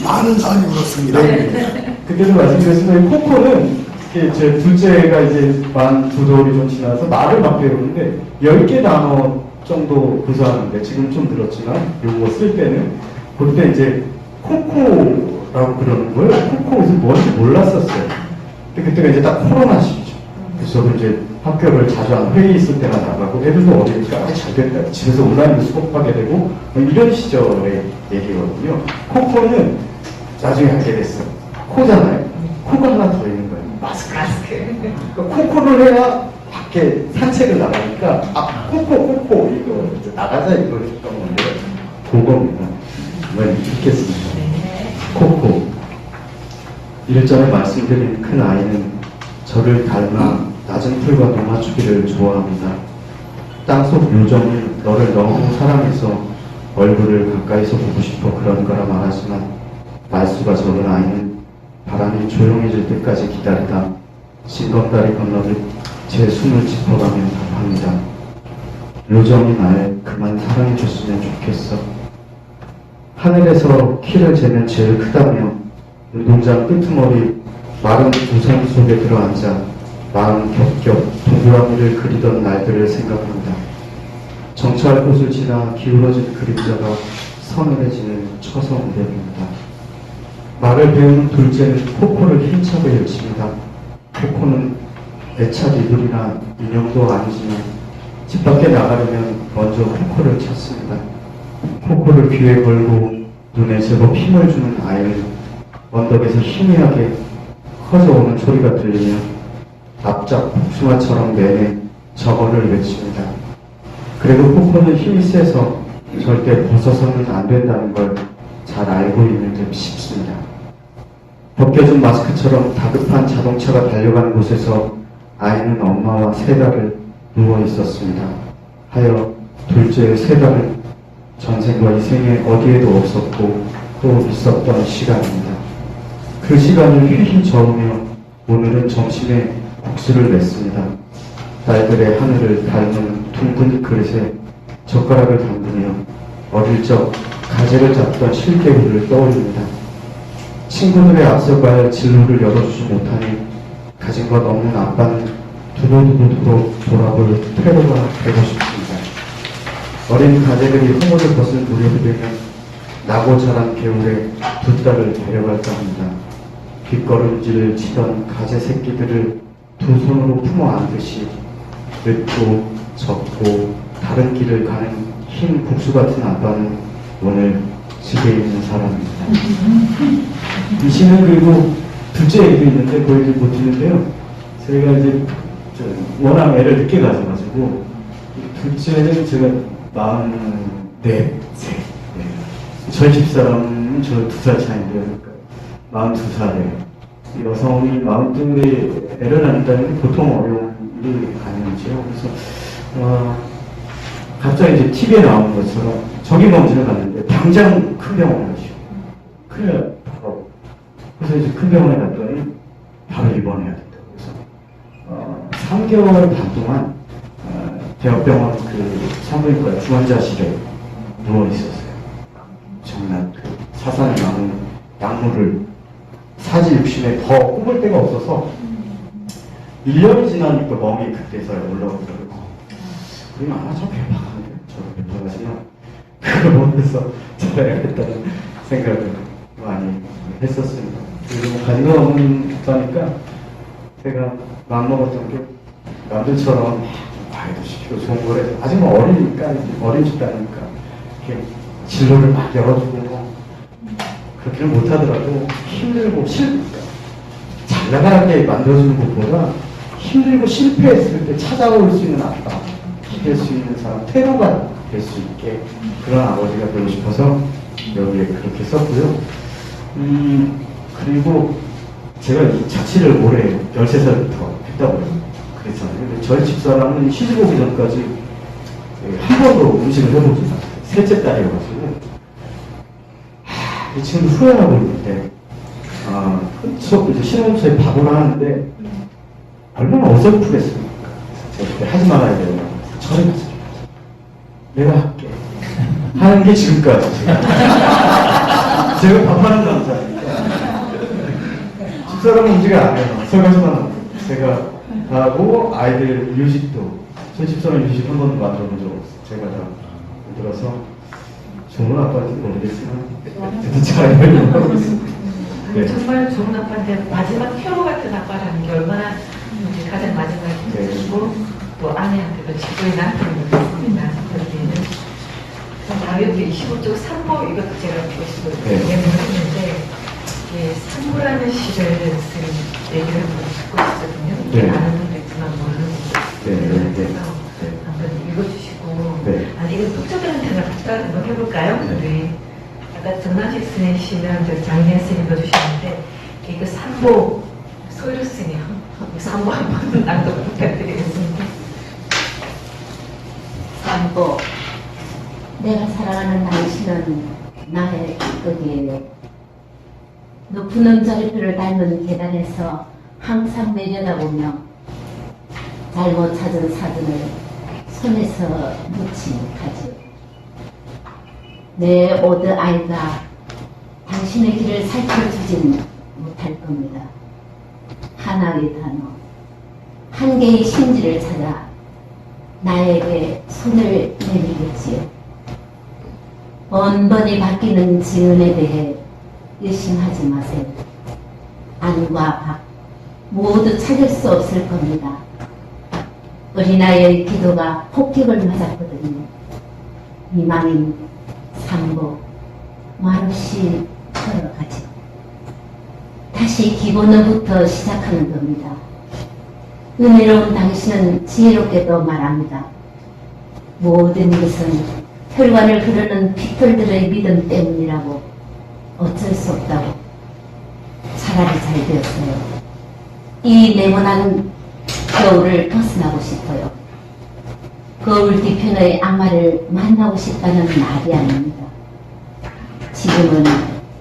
많은 사람이 울었습니다. 네. 그때도 말씀드렸지만 이 코코는 제 둘째가 이제 만 2돌이 좀 지나서 말을 막 배우는데 10개 단어 정도 구사하는데 지금 좀 늘었지만 요거 쓸 때는 그때 이제 코코라고 그러는 거예요. 코코에서 뭔지 몰랐었어요. 근데 그때가 이제 딱 코로나 시기죠. 그래서 저도 이제 학교를 자주 안 회의 있을 때만 나가고 애들도 어리니까 잘 됐다. 집에서 온라인으로 수업하게 되고 뭐 이런 시절의 얘기거든요. 코코는 나중에 알게 됐어. 코잖아요. 코가 하나 더 있는 거예요. 마스크. 그러니까 코코를 해야 밖에 산책을 나가니까 코코 이거 이제 나가자 이걸 했던 건데 그겁니다. 정말 읽겠습니다. 코코. 일전에 말씀드린 큰 아이는 저를 닮아 낮은 풀과 동화추기를 좋아합니다. 땅속 요정이 너를 너무 사랑해서 얼굴을 가까이서 보고 싶어 그런 거라 말하지만 말수가 적은 아이는 바람이 조용해질 때까지 기다리다 징검다리 건너듯 제 숨을 짚어가며 답합니다. 요정이 날 그만 사랑해줬으면 좋겠어. 하늘에서 키를 재면 제일 크다며 운동장 끄트머리 마른 우산 속에 들어앉아 마음 겹겹 동그라미를 그리던 날들을 생각합니다. 정찰 꽃을 지나 기울어진 그림자가 서늘해지는 처서 무렵입니다. 말을 배우는 둘째는 코코를 힘차게 외칩니다. 코코는 애착 이불이나 인형도 아니지만 집 밖에 나가려면 먼저 코코를 찾습니다. 코코를 귀에 걸고 눈에 제법 힘을 주는 아이는 언덕에서 희미하게 커져오는 소리가 들리며 납작 복숭아처럼 내내 저거를 외칩니다. 그래도 코코는 힘이 세서 절대 벗어서는 안 된다는 걸 잘 알고 있는 듯 싶습니다. 벗겨진 마스크처럼 다급한 자동차가 달려가는 곳에서 아이는 엄마와 세 달을 누워 있었습니다. 하여 둘째의 세 달은 전생과 이 생에 어디에도 없었고 또 있었던 시간입니다. 그 시간을 휘휘 저으며 오늘은 점심에 국수를 냈습니다. 딸들의 하늘을 닮은 둥근 그릇에 젓가락을 담그며 어릴 적 가재를 잡던 실개구를 떠올립니다. 친구들의 앞서갈 진로를 열어주지 못하니 가진 것 없는 아빠는 두고두고 돌아볼 퇴로가 되고 싶습니다. 어린 가재들이 허물을 벗은 무렵이 되면 나고 자란 겨울에 두 딸을 데려갈까 합니다. 뒷걸음질을 치던 가재 새끼들을 두 손으로 품어 안듯이 늦고 젖고 다른 길을 가는 흰 국수 같은 아빠는 오늘 집에 있는 사람입니다. 이 시는 그리고 둘째 애도 있는데 보여드릴 못 드는데요. 저희가 이제 워낙 애를 늦게 가져가지고 둘째는 제가 44세. 저희 집사람은 저 2살 차인데요. 그러니까 42살에 여성이 42에 애를 낳는다는 게 보통 어려운 일이 아니죠. 그래서 갑자기 이제 TV에 나오는 것처럼 저기 먼지를 갔는데 당장 큰 병원에 가시오. 그래 바로 그래서 이제 큰 병원에 갔더니 바로 입원해야 된다고. 그래서 3개월 반 동안 대학병원 그 산부인과 중환자실에 누워 있었어요. 정말 그 사산에 남은 약물을 사지 육신에 더 꼽을 데가 없어서 1년이 지나니까 멍이 그때서야 올라오더라고요. 그러면 아마 저 배박한데 저도 배박하지만 그걸 보면서 잘해야겠다는 생각을 많이 했었습니다. 그리고 가진 거 없는 오빠니까 제가 마음먹었던 게 남들처럼 과외도 시키고 좋은 거래 아직 뭐 어리니까 어린 집단이니까 이렇게 진로를 막 열어주고 그렇게는 못하더라도 힘들고 잘 나가게 만들어주는 것보다 힘들고 실패했을 때 찾아올 수 있는 아빠, 기댈 수 있는 사람, 퇴로가 될 수 있게 그런 아버지가 되고 싶어서 여기에 그렇게 썼고요. 그리고 제가 이 자취를 올해 13살부터 했다고요. 그랬잖아요. 저희 집사람은 시집 오기 전까지 한 번도 음식을 해보지 않았어요. 셋째 딸이어가지고 이 친구도 후회하고 있는데 이제 신혼초에 밥을 하는데 얼마나 어설프겠습니까? 제가 그때 하지 말아야 돼요. 저리 가서 내가 할게 하는 게 지금까지 제가 밥하는 남자니까 집사람은 음식을 안 해요. 설거지만 하고 제가 하고 아이들 유식도 저희 집사람 유식 한 번도 만들어 본 적 없어요. 제가 다 만들어서 좋은 아빠인지 모르겠지만 되게 잘 하고 있습니다. 네. 정말 좋은 아빠인데 마지막 퇴로 같은 아빠라는 게 얼마나 이제 가장 마지막에 주고 또 아내한테도 직분이 남편을 했습니다. 여기에는 다음 여기 25쪽 3보 이것도 제가 보시고 예문을 했는데 산모라는 시를 쓴 얘기를 한번 듣고 있거든요. 네. 아는 분도 있지만 모르는 분도 있고 그래서 한번 읽어주시고 아니 이거 독자들한테는 같이 한번 해볼까요? 네. 아까 정남식 스님 시는 장미연 스님 읽어주셨는데 이거 산모 소유 스님 산모 한번 낭독 부탁드리겠습니다. 산보, 내가 사랑하는 당신은 나의 기꺼기에 높은 음자리표를 닮은 계단에서 항상 내려다보며 잘못 찾은 사진을 손에서 놓지 못하지. 내 오드 아이가 당신의 길을 살펴주진 못할 겁니다. 하나의 단어, 한 개의 심지를 찾아 나에게 손을 내밀겠지요. 번번이 바뀌는 지은에 대해 의심하지 마세요. 안과 밖 모두 찾을 수 없을 겁니다. 어린아이의 기도가 폭격을 맞았거든요. 이망인 삼보 말없이 걸어가죠. 다시 기본어부터 시작하는 겁니다. 은혜로운 당신은 지혜롭게도 말합니다. 모든 것은 혈관을 흐르는 핏털들의 믿음 때문이라고 어쩔 수 없다고 차라리 잘 되었어요. 이 네모난 겨울을 벗어나고 싶어요. 거울 뒤편의 악마를 만나고 싶다는 말이 아닙니다. 지금은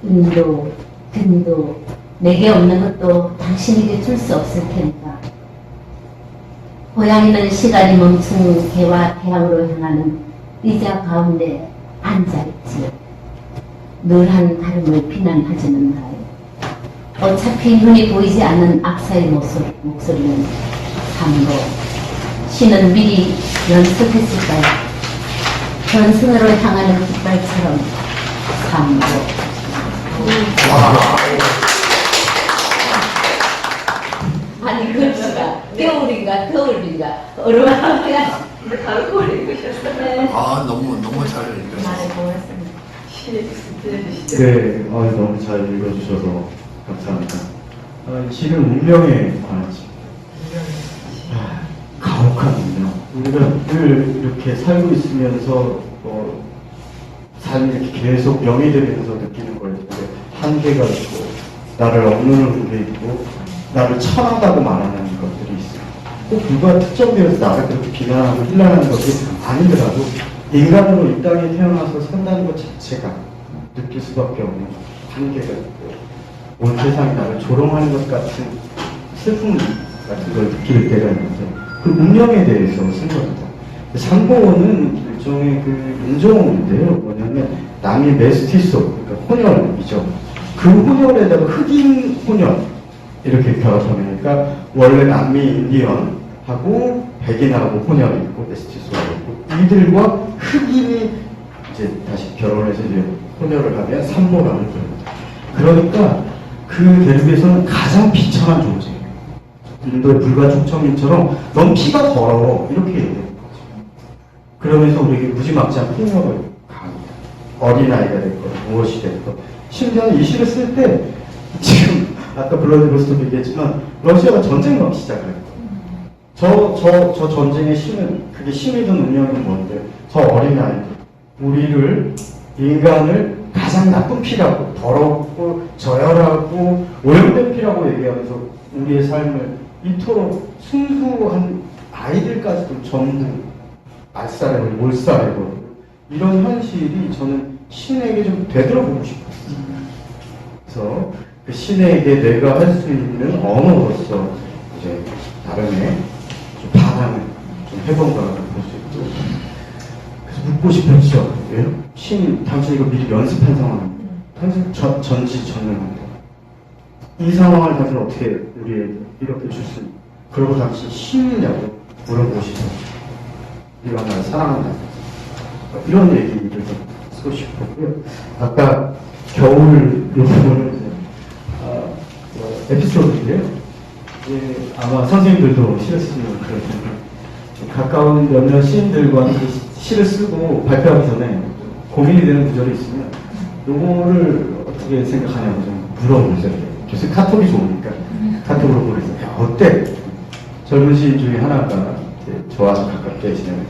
은도, 든도 내게 없는 것도 당신에게 줄 수 없을 테니까. 고양이는 시간이 멈춘 개와 태양으로 향하는 의자 가운데 앉아있지요. 늘 다름을 비난하지는 마요. 어차피 눈이 보이지 않는 악사의 목소리는 삼보. 신은 미리 연습했을까요? 전승으로 향하는 깃발처럼 삼보. 아니 글씨가 겨울인가 겨울인가 얼마나 근데 바로 그걸 읽으셨어요. 아, 너무 잘 말을 읽으셨어요. 보았습니다. 시 들려주시죠. 네, 너무 잘 읽어주셔서 감사합니다. 이 시는 운명에 관한 시. 가혹한 운명. 우리가 늘 이렇게 살고 있으면서 삶이 이렇게 계속 명의되면서 느끼는 거예요. 한계가 있고, 나를 억누르는 게 있고, 나를 천하다고 말하는 것들이 있어요. 꼭 누가 특정되어서 나를 그렇게 비난하고 힐난하는 것이 아니더라도 인간으로 이 땅에 태어나서 산다는 것 자체가 느낄 수밖에 없는 한계가 있고, 온 세상이 나를 조롱하는 것 같은 슬픔 같은 걸 느낄 때가 있는데, 그 운명에 대해서 쓴 겁니다. 상보는 일종의 그 인종인데요. 뭐냐면 남이 메스티소, 그러니까 혼혈이죠. 그 혼혈에다가 흑인 혼혈 이렇게 결합하니까 원래 남미 인디언하고 백인하고 혼혈이 있고 메스티소가 있고 이들과 흑인이 이제 다시 결혼해서 이제 혼혈을 하면 산모라는 겁니다. 그러니까 그 대륙에서는 가장 비참한 존재예요. 인도의 불가촉청인처럼 넌 피가 더러워 이렇게 얘기해요. 그러면서 우리에게 무지막지한 폭력을 가합니다. 어린아이가 됐건 무엇이 됐건 심지어는 이 시를 쓸 때 지금 아까 블러디보스토크 얘기했지만 러시아가 전쟁을 막 시작을 했고 저 전쟁의 신은 그게 신이든 운명이든 뭔데 저 어린아이들 우리를 인간을 가장 나쁜 피라고 더럽고 저열하고 오염된 피라고 얘기하면서 우리의 삶을 이토록 순수한 아이들까지도 전부 알싸려고 몰살해버리고 이런 현실이 저는 신에게 좀 되돌아보고 싶었어요. 그래서 그 신에게 내가 할 수 있는 언어로서 이제 나름의 좀 반항을 좀 해본 거라고 볼 수 있고 그래서 묻고 싶었죠. 예? 신 당신 이거 미리 연습한 상황입니다. 당신 전지전능합니다. 이 상황을 당신 어떻게 우리에게 이렇게 줄 수 있냐. 그러고 당신 신이냐고 물어보고 싶었죠. 네가 나를 사랑한다. 이런 얘기를 좀 쓰고 싶었고요. 아까 겨울 요거는 에피소드인데요. 아마 선생님들도 시를 쓰시면 그럴 텐데 가까운 몇몇 시인들과 시를 쓰고 발표하기 전에 고민이 되는 구절이 있으면 요거를 어떻게 생각하냐고 좀 물어보세요. 요새 카톡이 좋으니까 카톡으로 보내서 야, 어때? 젊은 시인 중에 하나가 저와 가깝게 지내는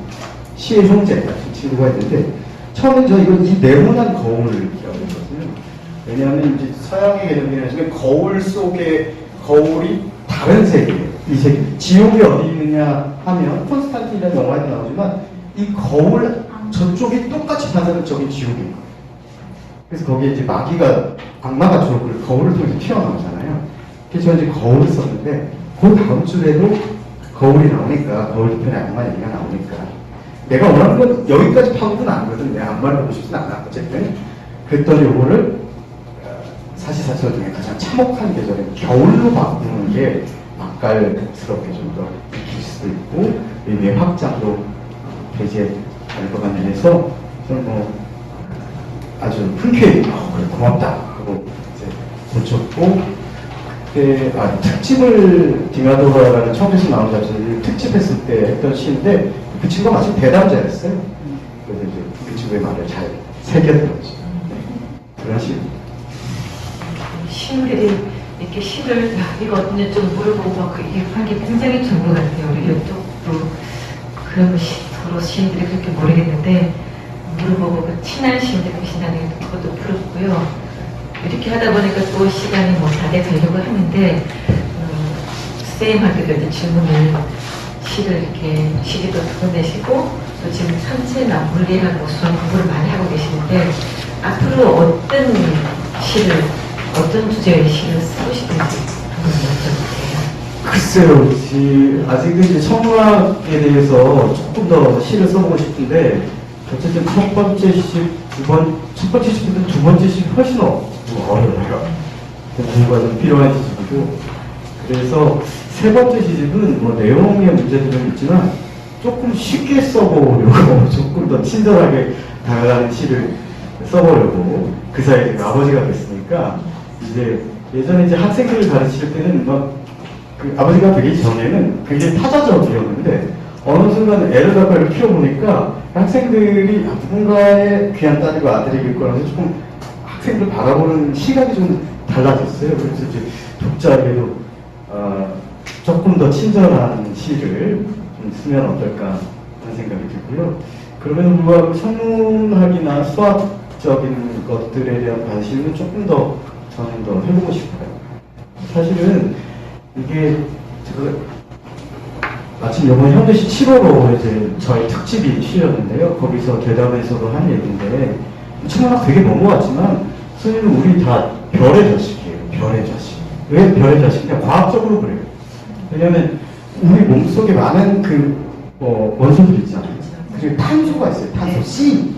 시의 형제 같은 친구가 있는데 처음에 저 이거 이 네모난 거울을 얘기하고 있거든요. 왜냐하면 이제 서양의 개념이라는 거울 속에 거울이 다른 세계예요. 이 세계. 지옥이 어디 있느냐 하면 콘스탄틴이라는 영화에도 나오지만 이 거울 저쪽이 똑같이 반사는 저기 지옥인 거예요. 그래서 거기에 이제 마귀가 악마가 주로 그 거울을 통해서 튀어나오잖아요. 그래서 이제 거울을 썼는데 그 다음 줄에도 거울이 나오니까 거울 뒤편에 악마 얘기가 나오니까 내가 원하는 건 여기까지 파고는 아니거든. 내가 악마를 보고 싶진 않아. 어쨌든 그랬더니 요거를 사시사철 중에 가장 참혹한 계절에 겨울로 바꾸는 게 맛깔스럽게 좀 더 익힐 수도 있고 의미의 확장도 되지 않을 것 같네 해서 저는 뭐 아주 흔쾌히 그래 고맙다 하고 이제 고쳤고 그때 특집을 딩하도라라는 청주에서 나온 잡지를 특집했을 때 했던 시인데 그 친구가 마침 대담자였어요. 그래서 이제 그 친구의 말을 잘 새겼던 거지. 그런 시입니다. 시인들이 이렇게 시를 이거 어떤지 좀 물어보고 막 이렇게 한 게 굉장히 좋은 것 같아요. 우리 이쪽도 그런 서로 시인들이 그렇게 모르겠는데 물어보고 그 친한 시인들 계신다는 게 그것도 부럽고요. 이렇게 하다 보니까 또 시간이 뭐 다 돼가려고 하는데 선생님한테도 이제 질문을 시를 이렇게 시기도 두 번 내시고 또 지금 산체나 물리학 수학 공부를 많이 하고 계시는데 앞으로 어떤 시를 어떤 주제의 시를 쓰고 싶은지 한번 여쭤볼게요. 글쎄요, 아직도 이제 천문학에 대해서 조금 더 시를 써보고 싶은데 어쨌든 첫 번째 시, 첫 번째 시보다 두 번째 시 훨씬 어려워요. 공부가 좀 필요한 시집이고 그래서 세 번째 시집은 뭐 내용의 문제들은 있지만 조금 쉽게 써보려고 조금 더 친절하게 다가가는 시를 써보려고 그 사이에 제가 아버지가 됐으니까 이제 예전에 이제 학생들을 가르칠 때는 막 그 아버지가 되기 전에는 굉장히 타자적이었는데 어느 순간 애를 갖고 키워보니까 학생들이 누군가의 귀한 딸이고 아들이길 거라서 조금 학생들 바라보는 시각이 좀 달라졌어요. 그래서 이제 독자에게도 조금 더 친절한 시를 좀 쓰면 어떨까 하는 생각이 들고요. 그럼에도 불구하고 천문학이나 수학적인 것들에 대한 관심은 조금 더 저는 더 해보고 싶어요. 사실은 이게 제가 마침 이번 현대시 7호로 이제 저희 특집이 실렸는데요. 거기서 대담에서도 한 얘기인데 천문학 되게 넘어왔지만 선생님은 우리 다 별의 자식이에요. 별의 자식. 왜 별의 자식이냐? 과학적으로 그래요. 왜냐하면 우리 몸속에 많은 원소들 있잖아요. 그리고 탄소가 있어요. 탄소 C,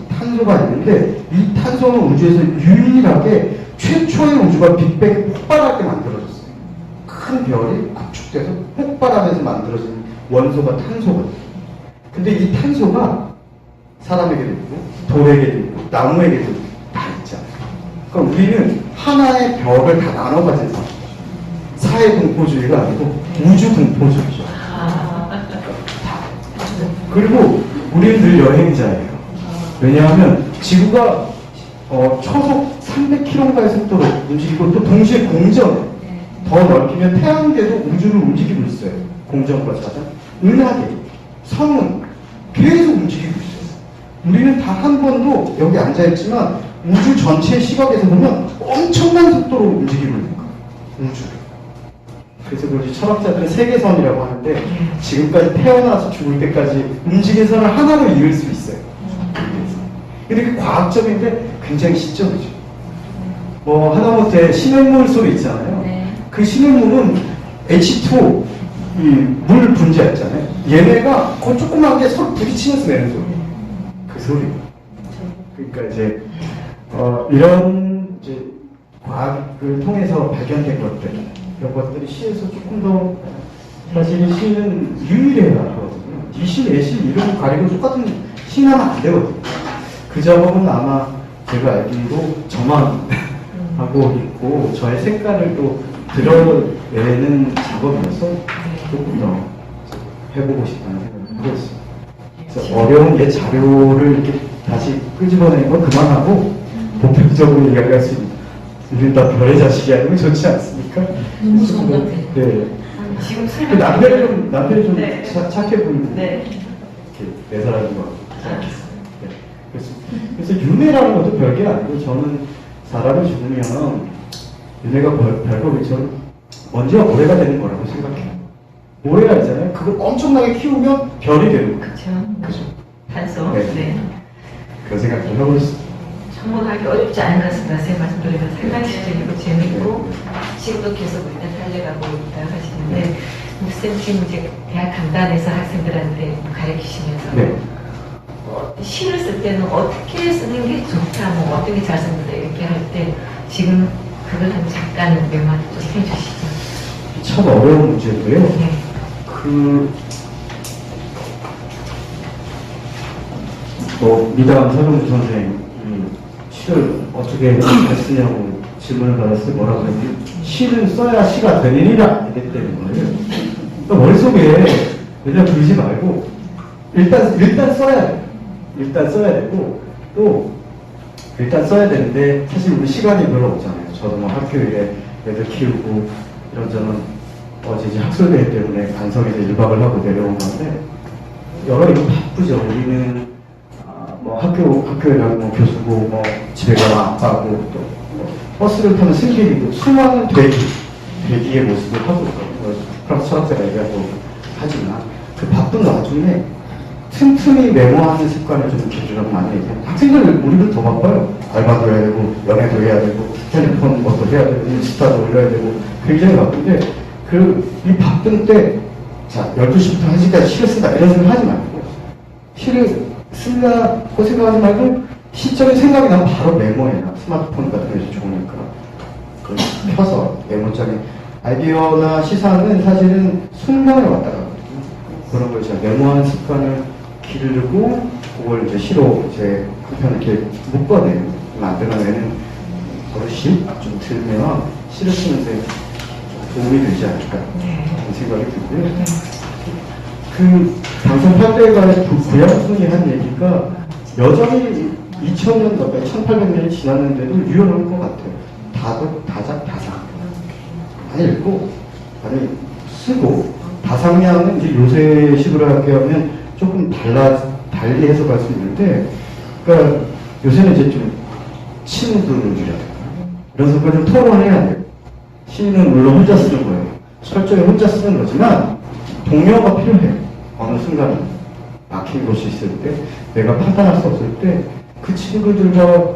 탄소가 있는데 이 탄소는 우주에서 유일하게 최초의 우주가 빅뱅 폭발할 때 만들어졌어요. 큰 별이 구축돼서 폭발하면서 만들어진 원소가 탄소거든요. 근데 이 탄소가 사람에게도 있고 돌에게도 있고 나무에게도 다 있잖아요. 그러니까 우리는 하나의 별을 다 나눠 가진 사람. 사회 공포주의가 아니고 우주 공포주의죠. 그리고 우리는 늘 여행자예요. 왜냐하면 지구가 초속 300km의 속도로 움직이고 또 동시에 공전해. 더 넓히면 태양계도 우주를 움직이고 있어요. 공전과 자전. 은하계, 성은 계속 움직이고 있어요. 우리는 단 한 번도 여기 앉아있지만 우주 전체 시각에서 보면 엄청난 속도로 움직이고 있는 거예요. 우주를. 그래서 그런지 철학자들은 세계선이라고 하는데 지금까지 태어나서 죽을 때까지 움직인 선을 하나로 이을 수 있어요. 근데 그 과학적인데 굉장히 시적이죠. 뭐 하다못해 신흥물 소리 있잖아요. 그 신흥물은 H2O, 물 분자 있잖아요. 얘네가 그 조그만 게 서로 부딪히면서 내는 소리. 그 소리. 그러니까 이제 이런 이제 과학을 통해서 발견된 것들, 이런 것들이 시에서 조금 더 사실 시는 유일해야 하거든요. 이 시, 내 시 이런 가리고 똑같은 시나면 안 되거든요. 그 작업은 아마 제가 알기로 저만 하고 있고 저의 색깔을 또 들어내는 작업이어서 조금 더 해보고 싶다는 생각을 하고 있습니다. 그래서 어려운 예 자료를 이렇게 다시 끄집어내는 건 그만하고 보편적으로 이야기할 수 있는 우리 다 별의 자식이 아니면 좋지 않습니까? 너무 좋은 것 같아요. 네. 지금 그 설명 남편이 좀 네. 착해 보이는 네. 이렇게 내 사람인 것 같아요. 네. 그래서 윤회라는 것도 별게 아니고 저는 사람이 죽으면 윤회가 별거겠죠. 먼지와 모래가 되는 거라고 생각해요. 모래가 있잖아요. 그걸 엄청나게 키우면 별이 되는 거예요. 그렇죠. 그죠? 단소. 네. 네. 그런 생각 좀 해볼 수 있어요. 접목하기 어렵지 않은 것 같습니다. 선생님 말씀 들으면 상당히 실질이고 재밌고 지금도 계속 일단 달려가고 있다 하시는데 목사님 지금 이제 대학 강단에서 학생들한테 가르치시면서 네. 시를 쓸 때는 어떻게 쓰는 게 좋다, 뭐 어떤 게 잘 쓴다 이렇게 할 때 지금 그걸 한 잠깐 몇만 좀 해주시죠. 참 어려운 문제인데요. 네. 미담 서정주 선생님이 시를 어떻게 잘 쓰냐고 질문을 받았을 때 뭐라고 했는지 시는 써야 시가 되느니라 이랬다는 거예요. 그러니까 머릿속에 그냥 두지 말고 일단 써야 돼요. 일단 써야 되고 또 일단 써야 되는데 사실 우리 시간이 별로 없잖아요. 저도 뭐 학교 일에 애들 키우고 이런저런 어제 이제 학술대회 때문에 간석에서 1박을 하고 내려온 건데 여러 이거 바쁘죠. 우리는 뭐 학교에 가면 뭐 교수고 뭐 집에 가면 아빠고 또 버스를 타는 승객이고 수많은 대기의 모습을 하고 있거든요. 프랑스 철학자가 얘기하고 하지만 그 바쁜 와중에 틈틈이 메모하는 습관을 좀 기르라고 많이 얘기해요. 학생들 우리도 더 바빠요. 알바도 해야 되고 연애도 해야 되고 핸드폰 것도 해야 되고 인스타도 올려야 되고 굉장히 바쁜데 이 바쁜 때 자 12시부터 1시까지 시를 쓴다 이런 생각 하지 말고 시를 쓰려고 생각하지 말고 시적인 생각이 나면 바로 메모해라. 스마트폰 같은 것이 좋으니까 그걸 펴서 메모장에 아이디어나 시상은 사실은 순간에 왔다 가거든요. 그런 걸 제가 메모하는 습관을 기르고 그걸 이제 시로 이제 한편 이렇게 묶어내요. 만들어내는 버릇이 좀 들면 시를 쓰는데 도움이 되지 않을까 하는 생각이 들고요. 그 당선 8대가의 구양순이 한 얘기가 여전히 2000년도까지 1800년이 지났는데도 유효한 것 같아요. 다독, 다작, 다상. 많이 읽고, 많이 쓰고, 다상량은 이제 요새 식으로 하게 하면 조금 달리 해석할 수 있는데, 그러니까 요새는 이제 좀 친구들이라 이런 것과 좀 토론해야 돼요. 시는 물론 혼자 쓰는 거예요. 철저히 혼자 쓰는 거지만, 동료가 필요해요. 어느 순간 막힌 곳이 있을 때, 내가 판단할 수 없을 때, 그 친구들과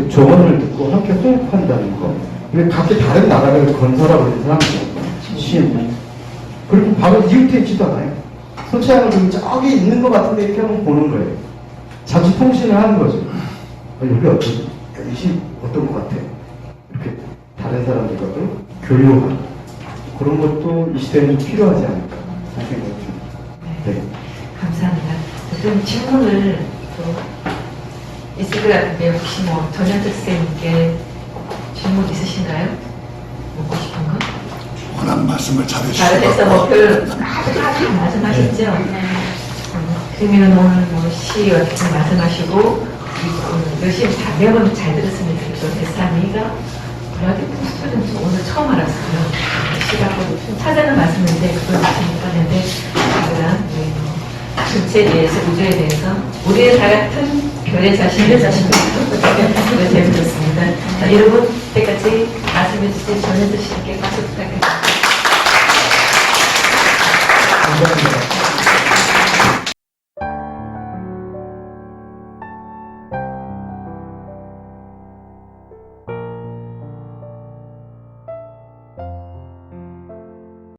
조언을 듣고 함께 호흡한다는 거. 근데 각기 다른 나라를 건설하고 있는 사람이죠. 시인. 그리고 바로 이웃에 있지도 않아요. 손치하는 분이 저기 있는 것 같은데 이렇게 한번 보는 거예요. 잠시 통신을 하는 거죠. 여기 어떤, 이 시 어떤 것 같아? 이렇게 다른 사람들과도 교류하는 그런 것도 이 시대에는 좀 필요하지 않을까 생각이 듭니다. 네. 감사합니다. 좀 질문을 또 있을 것 같은데 혹시 뭐 전현택 선생님께 질문 있으신가요? 묻고 싶은 거? 워낙 말씀을 잘해서 목표를 아주 말씀하셨죠? 그러면 오늘 뭐 시 어떻게 말씀하시고 열심히 다 매번 잘 들었습니다. 또 대사미가 라디오 스튜던트 오늘 처음 알았어요. 시라고 찾아는 말씀인데 그걸 못했는데 전체에 대해서 우주에 대해서 우리의 다 같은 별의 자신을 재밌었습니다. 자, 여러분 때까지 말씀해 주신 전현주 씨께